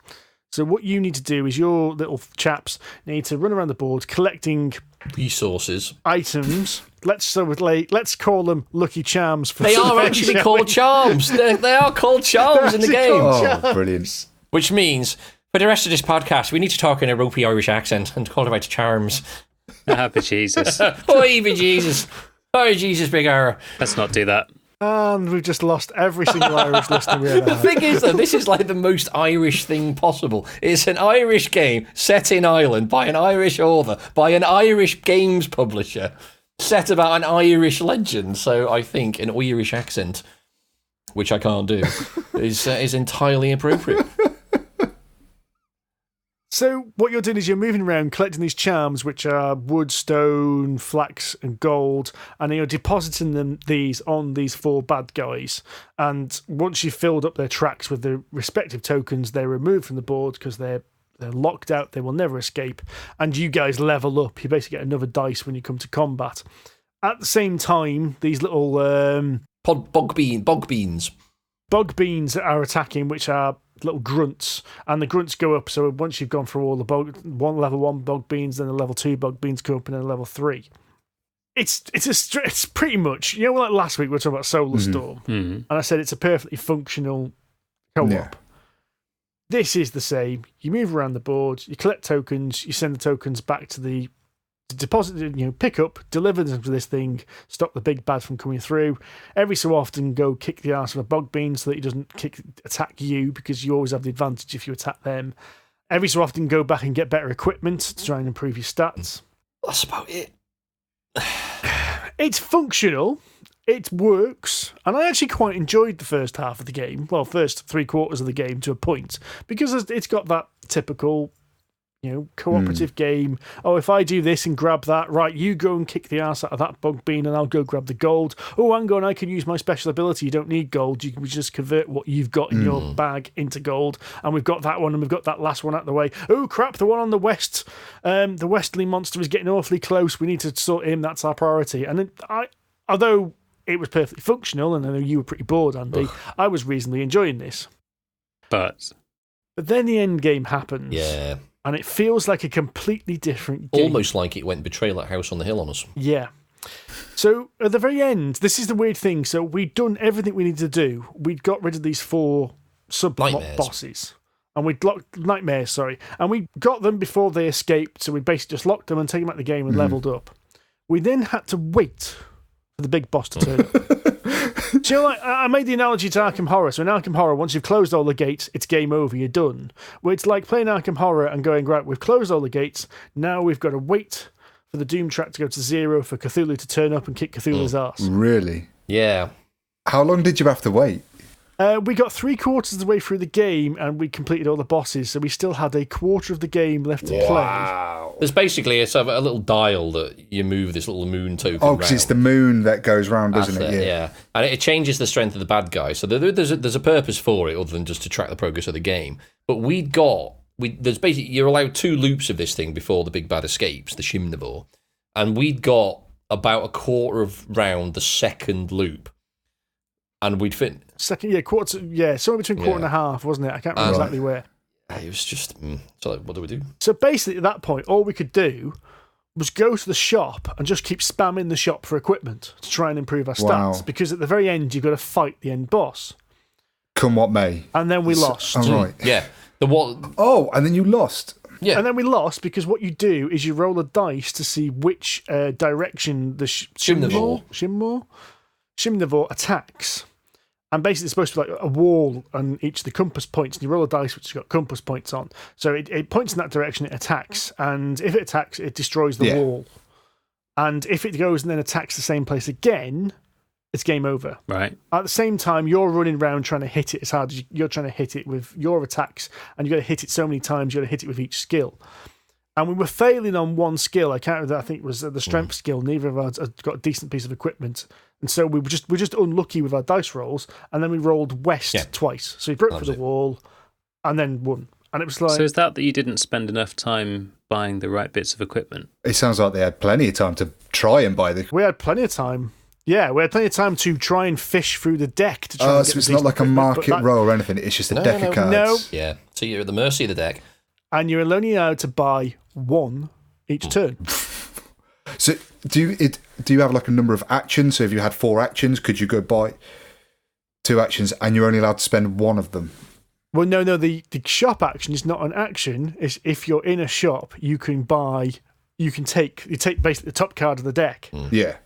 So what you need to do is your little chaps need to run around the board collecting resources, items. Let's call them Lucky Charms. They are actually called charms. They are called charms in the game. Oh, brilliant! Which means for the rest of this podcast, we need to talk in a ropey Irish accent and call it out charms. Happy Jesus! Oi, be Jesus! Oi, Jesus, big R. Let's not do that. And we've just lost every single Irish listener we ever The had. thing is, though, this is like the most Irish thing possible. It's an Irish game set in Ireland by an Irish author, by an Irish games publisher, set about an Irish legend. So I think an Irish accent, which I can't do, is entirely appropriate. So what you're doing is you're moving around collecting these charms, which are wood, stone, flax, and gold, and you're depositing these on these 4 bad guys. And once you've filled up their tracks with the respective tokens, they're removed from the board because they're locked out. They will never escape. And you guys level up. You basically get another dice when you come to combat. At the same time, these little bog beans are attacking, which are little grunts, and the grunts go up. So once you've gone through all the level 1 bog beans, then the level 2 bog beans go up, and then level 3. It's pretty much, like last week we were talking about Solar Storm, and I said it's a perfectly functional co-op. Yeah. This is the same. You move around the board, you collect tokens, you send the tokens back to the deposit, pick up, deliver them to this thing, stop the big bad from coming through. Every so often, go kick the ass of a bog bean so that he doesn't attack you, because you always have the advantage if you attack them. Every so often, go back and get better equipment to try and improve your stats. That's about it. It's functional. It works, and I actually quite enjoyed the first half of the game. Well, first 3/4 of the game to a point, because it's got that typical cooperative game. Oh, if I do this and grab that, right, you go and kick the ass out of that bug bean and I'll go grab the gold. Oh, hang on, I can use my special ability. You don't need gold. You can just convert what you've got in your bag into gold. And we've got that one and we've got that last one out of the way. Oh, crap, the one on the west, the westerly monster is getting awfully close. We need to sort him. That's our priority. And then although it was perfectly functional, and I know you were pretty bored, Andy, I was reasonably enjoying this. But then the end game happens. Yeah. And it feels like a completely different game. Almost like it went Betrayal at House on the Hill on us. Yeah. So at the very end, this is the weird thing. So we'd done everything we needed to do. We'd got rid of these 4 sub-bosses. And we'd locked Nightmares, sorry. And we got them before they escaped. So we basically just locked them and taken them out of the game and leveled up. We then had to wait for the big boss to turn up. So I made the analogy to Arkham Horror. So in Arkham Horror, once you've closed all the gates, it's game over, you're done. Well, it's like playing Arkham Horror and going, right, we've closed all the gates, now we've got to wait for the Doom track to go to 0, for Cthulhu to turn up and kick Cthulhu's arse. Really? Yeah. How long did you have to wait? We got 3/4 of the way through the game and we completed all the bosses, so we still had a quarter of the game left to play. There's basically a little dial that you move this little moon token. Oh, because it's the moon that goes round, doesn't it? Yeah. And it changes the strength of the bad guy. So there's a purpose for it other than just to track the progress of the game. But there's basically, you're allowed 2 loops of this thing before the big bad escapes, the Shimnivore. And we'd got about a quarter of round the second loop. And we'd fit. Somewhere between quarter and a half, wasn't it? I can't remember exactly where. It was just, so what do we do? So basically, at that point, all we could do was go to the shop and just keep spamming the shop for equipment to try and improve our stats. Because at the very end, you've got to fight the end boss. Come what may. And then we lost. Oh, right. Yeah. And then you lost. Yeah. And then we lost because what you do is you roll a dice to see which direction the Shimnivore attacks. And basically, it's supposed to be like a wall on each of the compass points. And you roll a dice which has got compass points on. So it points in that direction, it attacks. And if it attacks, it destroys the wall. And if it goes and then attacks the same place again, it's game over. Right. At the same time, you're running around trying to hit it as hard as you're trying to hit it with your attacks. And you've got to hit it so many times, you've got to hit it with each skill. And we were failing on one skill. I think it was the strength skill. Neither of us had got a decent piece of equipment. And so we were just unlucky with our dice rolls, and then we rolled west twice. So we broke through the wall, and then won. And it was like. So is that you didn't spend enough time buying the right bits of equipment? It sounds like they had plenty of time to try and buy the. We had plenty of time. Yeah, we had plenty of time to try and fish through the deck to try. And get so it's not like a market roll or anything. It's just a deck of cards. No. Yeah. So you're at the mercy of the deck, and you're only allowed to buy 1 each turn. So do you have like a number of actions? So if you had 4 actions, could you go buy 2 actions and you're only allowed to spend 1 of them? Well, no. The shop action is not an action. It's if you're in a shop, you can take basically the top card of the deck. Yeah.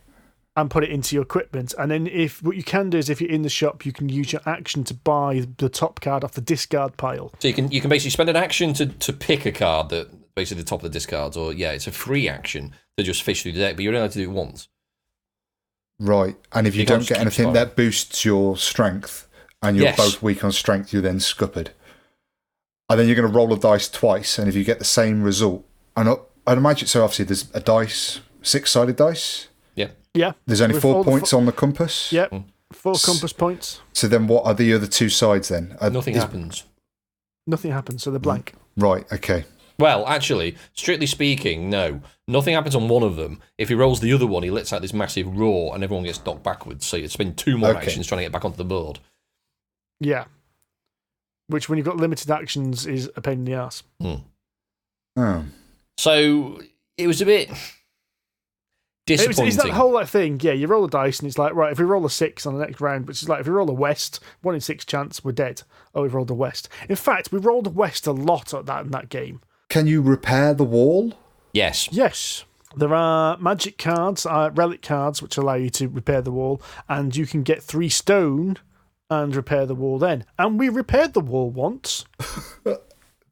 And put it into your equipment. And then what you can do is if you're in the shop, you can use your action to buy the top card off the discard pile. So you can basically spend an action to pick a card that basically the top of the discards, or it's a free action to just fish through the deck, but you're only allowed to do it once. Right. And if you don't get anything that boosts your strength and you're both weak on strength, you're then scuppered. And then you're going to roll a dice twice, and if you get the same result, and I'd imagine, so obviously there's a dice, 6-sided dice. Yeah. There's only 4 points on the compass. Yep. 4 compass points. So then what are the other 2 sides then? Nothing happens. Nothing happens, so they're blank. Right, okay. Well, actually, strictly speaking, no. Nothing happens on one of them. If he rolls the other one, he lets out this massive roar and everyone gets knocked backwards. So you spend 2 more actions trying to get back onto the board. Yeah. Which, when you've got limited actions, is a pain in the arse. Oh. So it was a bit disappointing. It's that whole thing. Yeah, you roll a dice and it's like, right, if we roll a 6 on the next round, which is like, if we roll a west, 1 in 6 chance, we're dead. Oh, we've rolled a west. In fact, we rolled a west a lot in that game. Can you repair the wall? Yes. Yes. There are magic cards, relic cards, which allow you to repair the wall, and you can get 3 stone and repair the wall then. And we repaired the wall once.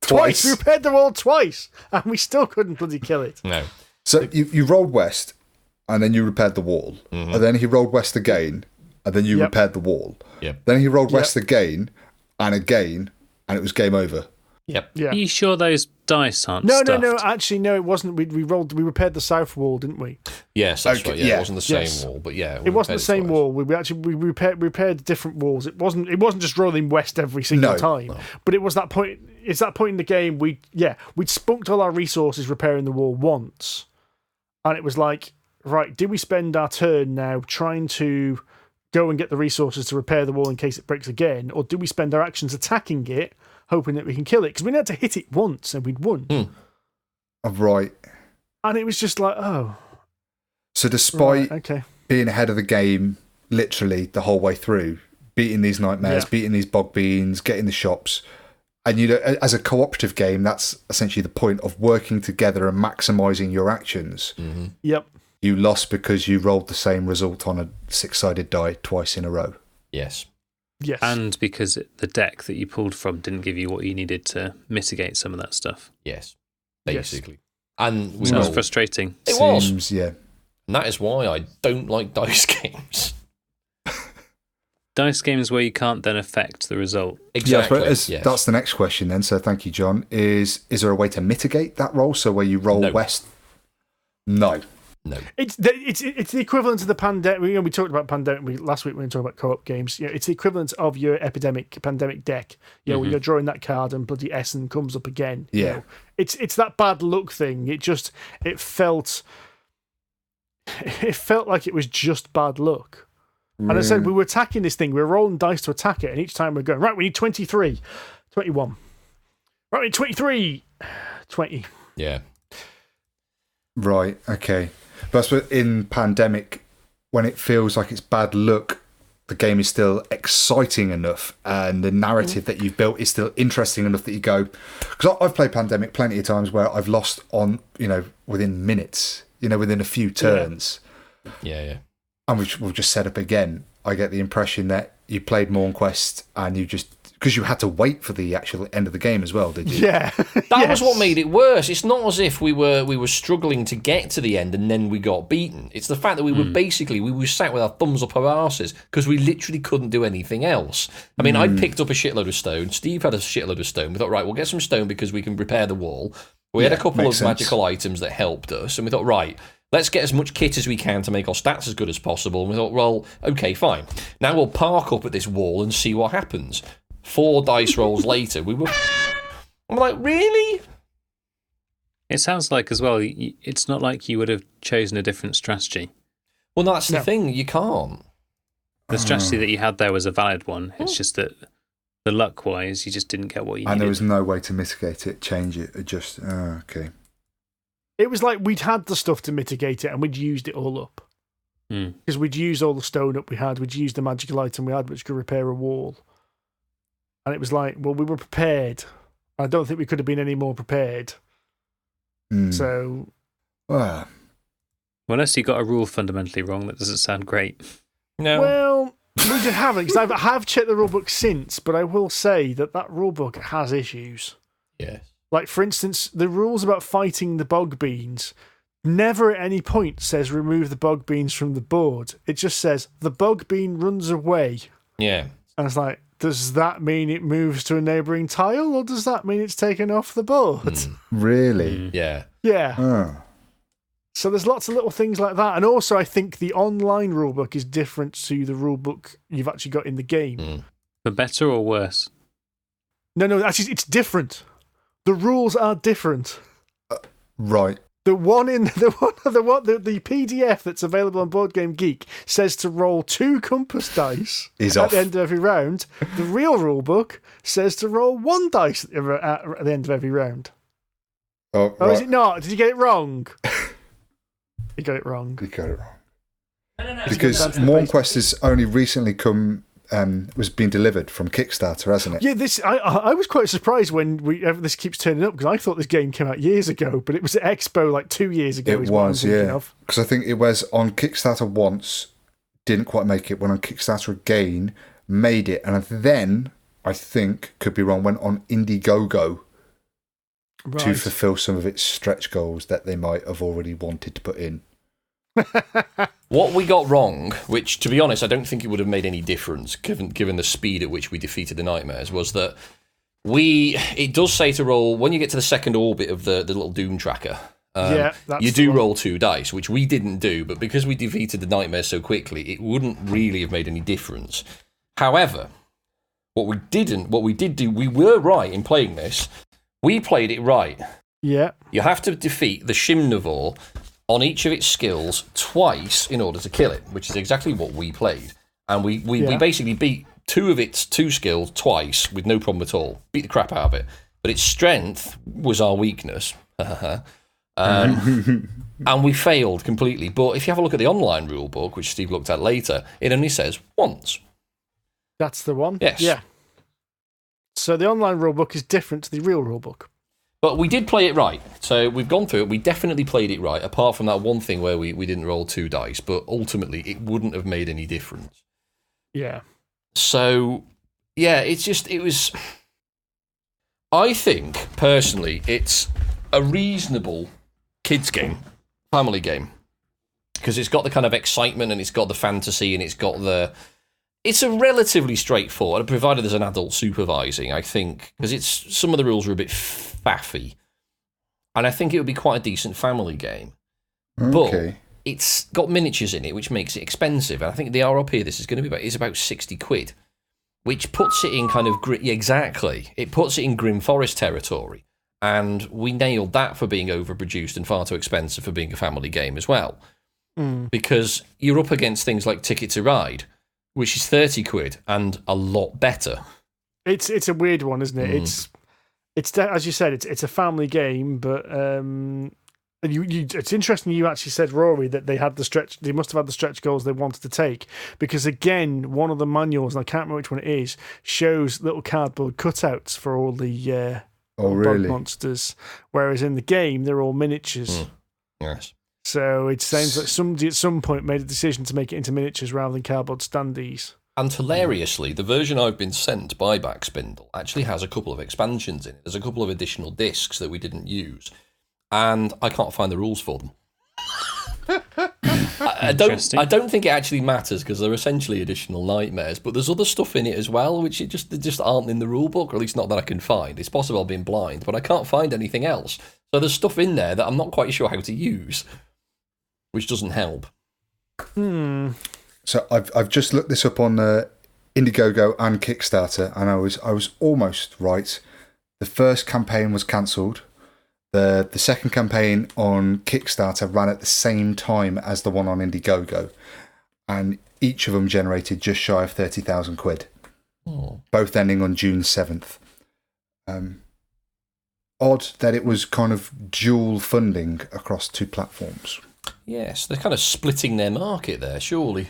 Twice. We repaired the wall twice, and we still couldn't bloody kill it. No. So you rolled west, and then you repaired the wall. And then he rolled west again, and then you repaired the wall. Then he rolled west again, and it was game over. Yep. Yeah. Are you sure those dice aren't No, stuffed. actually, no, it wasn't. We repaired the south wall, didn't we? Yes, that's Okay, right. Yeah, yeah. it wasn't the same Yes. wall, but yeah, It wasn't the same wall. We repaired different walls. It wasn't just rolling west every single time. No. But it was that point. It's that point in the game. We'd spunked all our resources repairing the wall once, and it was like, right, do we spend our turn now trying to go and get the resources to repair the wall in case it breaks again, or do we spend our actions attacking it, hoping that we can kill it? Because we had to hit it once and we'd won. Right. And it was just like, oh. So despite Okay. being ahead of the game literally the whole way through, beating these nightmares, beating these bog beans, getting the shops, and as a cooperative game, that's essentially the point of working together and maximising your actions. Mm-hmm. Yep. You lost because you rolled the same result on a 6-sided die twice in a row. Yes. Yes. And because the deck that you pulled from didn't give you what you needed to mitigate some of that stuff. Yes. Basically. And we Sounds know frustrating. it was. Seems, yeah. And that is why I don't like dice games. Dice games where you can't then affect the result. Exactly. Yeah, yes. That's the next question then. So thank you, John. Is there a way to mitigate that roll? So where you roll No. west? No. No. It's the equivalent of the pandemic. We talked about pandemic last week when we talked about co-op games. It's the equivalent of your pandemic deck. When you're drawing that card and bloody Essen comes up again. Yeah. It's that bad luck thing. It felt like it was just bad luck. And I said we were attacking this thing. We were rolling dice to attack it, and each time we're going, right, we need 23, 21. Right, we need 23, 20. Yeah. Right, okay. But I suppose in pandemic, when it feels like it's bad luck, the game is still exciting enough and the narrative that you've built is still interesting enough that you go... Because I've played pandemic plenty of times where I've lost on, within minutes, within a few turns. Yeah. And we've just set up again. I get the impression that you played Mournequest and you just... Because you had to wait for the actual end of the game as well, did you? Yeah. That was what made it worse. It's not as if we were struggling to get to the end and then we got beaten. It's the fact that we were sat with our thumbs up our arses because we literally couldn't do anything else. I mean, I picked up a shitload of stone. Steve had a shitload of stone. We thought, right, we'll get some stone because we can repair the wall. We had a couple of magical items that helped us, and we thought, right, let's get as much kit as we can to make our stats as good as possible. And we thought, well, okay, fine. Now we'll park up at this wall and see what happens. 4 dice rolls later, I'm like, really? It sounds like, as well, it's not like you would have chosen a different strategy. Well, that's the thing. You can't. The strategy that you had there was a valid one. It's just that the luck-wise, you just didn't get what you needed. And there was no way to mitigate it, change it, adjust. Okay. It was like we'd had the stuff to mitigate it and we'd used it all up. Because we'd used all the stone up we had, we'd used the magical item we had, which could repair a wall. And it was like, well, we were prepared. I don't think we could have been any more prepared. So... Well, unless you got a rule fundamentally wrong, that doesn't sound great. No. Well, we just haven't, because I have checked the rulebook since, but I will say that rulebook has issues. Yes. Like, for instance, the rules about fighting the bog beans never at any point says remove the bog beans from the board. It just says the bog bean runs away. Yeah. And it's like, does that mean it moves to a neighbouring tile, or does that mean it's taken off the board? really? Yeah. Yeah. Oh. So there's lots of little things like that. And also, I think the online rulebook is different to the rulebook you've actually got in the game. For better or worse? No, actually, it's different. The rules are different. Right. The PDF that's available on Board Game Geek says to roll 2 compass dice at the end of every round. The real rule book says to roll 1 dice at the end of every round. Oh, Oh, right. is it not? Did you get it wrong? You got it wrong. You got it wrong. No. Because Mournequest has only recently was being delivered from Kickstarter, hasn't it? Yeah, I was quite surprised when this keeps turning up, because I thought this game came out years ago, but it was at Expo like 2 years ago. It was, yeah. Because I think it was on Kickstarter once, didn't quite make it, went on Kickstarter again, made it, and then, I think, could be wrong, went on Indiegogo to fulfill some of its stretch goals that they might have already wanted to put in. What we got wrong, which, to be honest, I don't think it would have made any difference given the speed at which we defeated the nightmares, was that It does say to roll when you get to the second orbit of the little Doom tracker. You do roll 2 dice, which we didn't do, but because we defeated the nightmare so quickly, it wouldn't really have made any difference. However, what we did do, we were right in playing this. We played it right. Yeah. You have to defeat the Shimnivore on each of its skills twice in order to kill it, which is exactly what we played. And we basically beat 2 of its 2 skills twice with no problem at all. Beat the crap out of it. But its strength was our weakness. And we failed completely. But if you have a look at the online rulebook, which Steve looked at later, it only says once. That's the one? Yes. Yeah. So the online rulebook is different to the real rulebook. But we did play it right. So we've gone through it. We definitely played it right, apart from that one thing where we didn't roll 2 dice. But ultimately, it wouldn't have made any difference. Yeah. So, yeah, it was... I think, personally, it's a reasonable kids game, family game, because it's got the kind of excitement and it's got the fantasy and it's got the... It's a relatively straightforward, provided there's an adult supervising, I think, because some of the rules are a bit faffy. And I think it would be quite a decent family game. Okay. But it's got miniatures in it, which makes it expensive. And I think the RRP of this is going to be about 60 quid, which puts it in kind of... exactly. It puts it in Grim Forest territory. And we nailed that for being overproduced and far too expensive for being a family game as well. Because you're up against things like Ticket to Ride, which is 30 quid and a lot better. It's a weird one, isn't it? It's as you said, it's a family game, but it's interesting you actually said, Rory, that they must have had the stretch goals they wanted to take, because again, one of the manuals, and I can't remember which one it is, shows little cardboard cutouts for all the bug monsters, whereas in the game they're all miniatures. Yes. So it sounds like somebody at some point made a decision to make it into miniatures rather than cardboard standees. And hilariously, the version I've been sent by Backspindle actually has a couple of expansions in it. There's a couple of additional discs that we didn't use, and I can't find the rules for them. I don't think it actually matters because they're essentially additional nightmares, but there's other stuff in it as well which they just aren't in the rule book, or at least not that I can find. It's possible I've been blind, but I can't find anything else. So there's stuff in there that I'm not quite sure how to use, which doesn't help. So I've just looked this up on Indiegogo and Kickstarter, and I was almost right. The first campaign was cancelled. The second campaign on Kickstarter ran at the same time as the one on Indiegogo, and each of them generated just shy of 30,000 quid. Both ending on June 7th. Odd that it was kind of dual funding across 2 platforms. Yes, they're kind of splitting their market there, surely.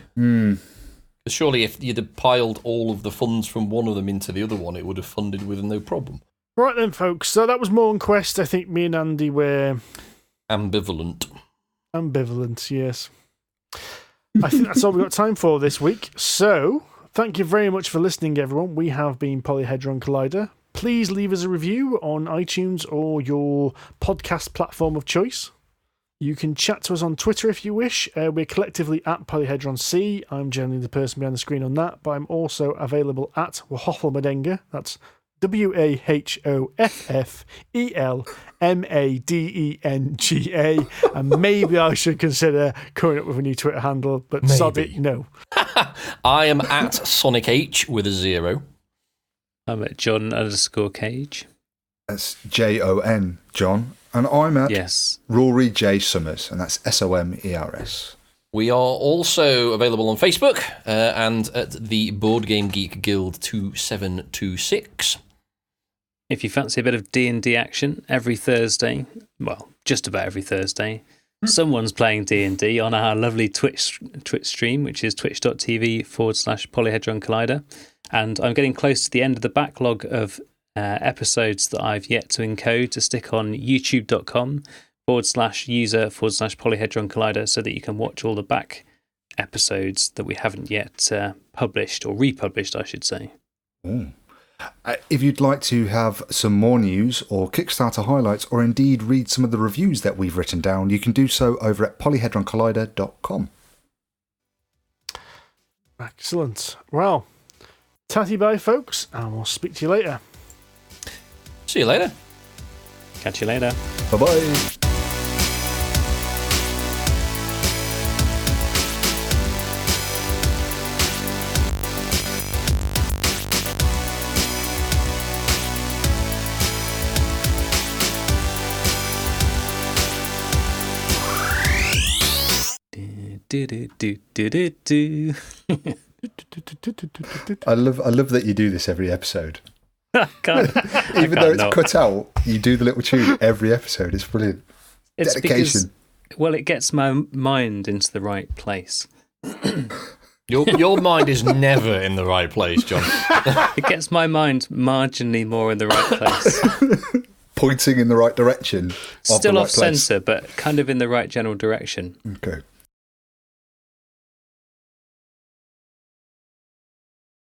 Surely if you'd have piled all of the funds from one of them into the other one, it would have funded with no problem. Right then, folks. So that was Mournequest. I think me and Andy were... Ambivalent, yes. I think that's all we've got time for this week. So, thank you very much for listening, everyone. We have been Polyhedron Collider. Please leave us a review on iTunes or your podcast platform of choice. You can chat to us on Twitter if you wish. We're collectively at PolyhedronC. I'm generally the person behind the screen on that, but I'm also available at Wahofflemadenga. That's WAHOFFELMADENGA. And maybe I should consider coming up with a new Twitter handle, but sod it, no. I am at Sonic H with a 0. I'm at John_Cage. That's JON, John. And I'm at Rory J. Summers, and that's SOMERS. We are also available on Facebook and at the Board Game Geek Guild 2726. If you fancy a bit of D&D action, every Thursday, well, just about every Thursday, someone's playing D&D on our lovely Twitch stream, which is twitch.tv/Polyhedron Collider. And I'm getting close to the end of the backlog of episodes that I've yet to encode to stick on youtube.com/user/Polyhedron Collider so that you can watch all the back episodes that we haven't yet published, or republished, I should say. If you'd like to have some more news or Kickstarter highlights, or indeed read some of the reviews that we've written down, you can do so over at polyhedroncollider.com. Excellent. Well, tatty bye, folks, and we'll speak to you later. See you later. Catch you later. Bye-bye. I love that you do this every episode. Even though it's cut out, you do the little tune every episode. It's brilliant. It's dedication. Because, it gets my mind into the right place. Your mind is never in the right place, John. It gets my mind marginally more in the right place. Pointing in the right direction. Still off centre, but kind of in the right general direction. Okay.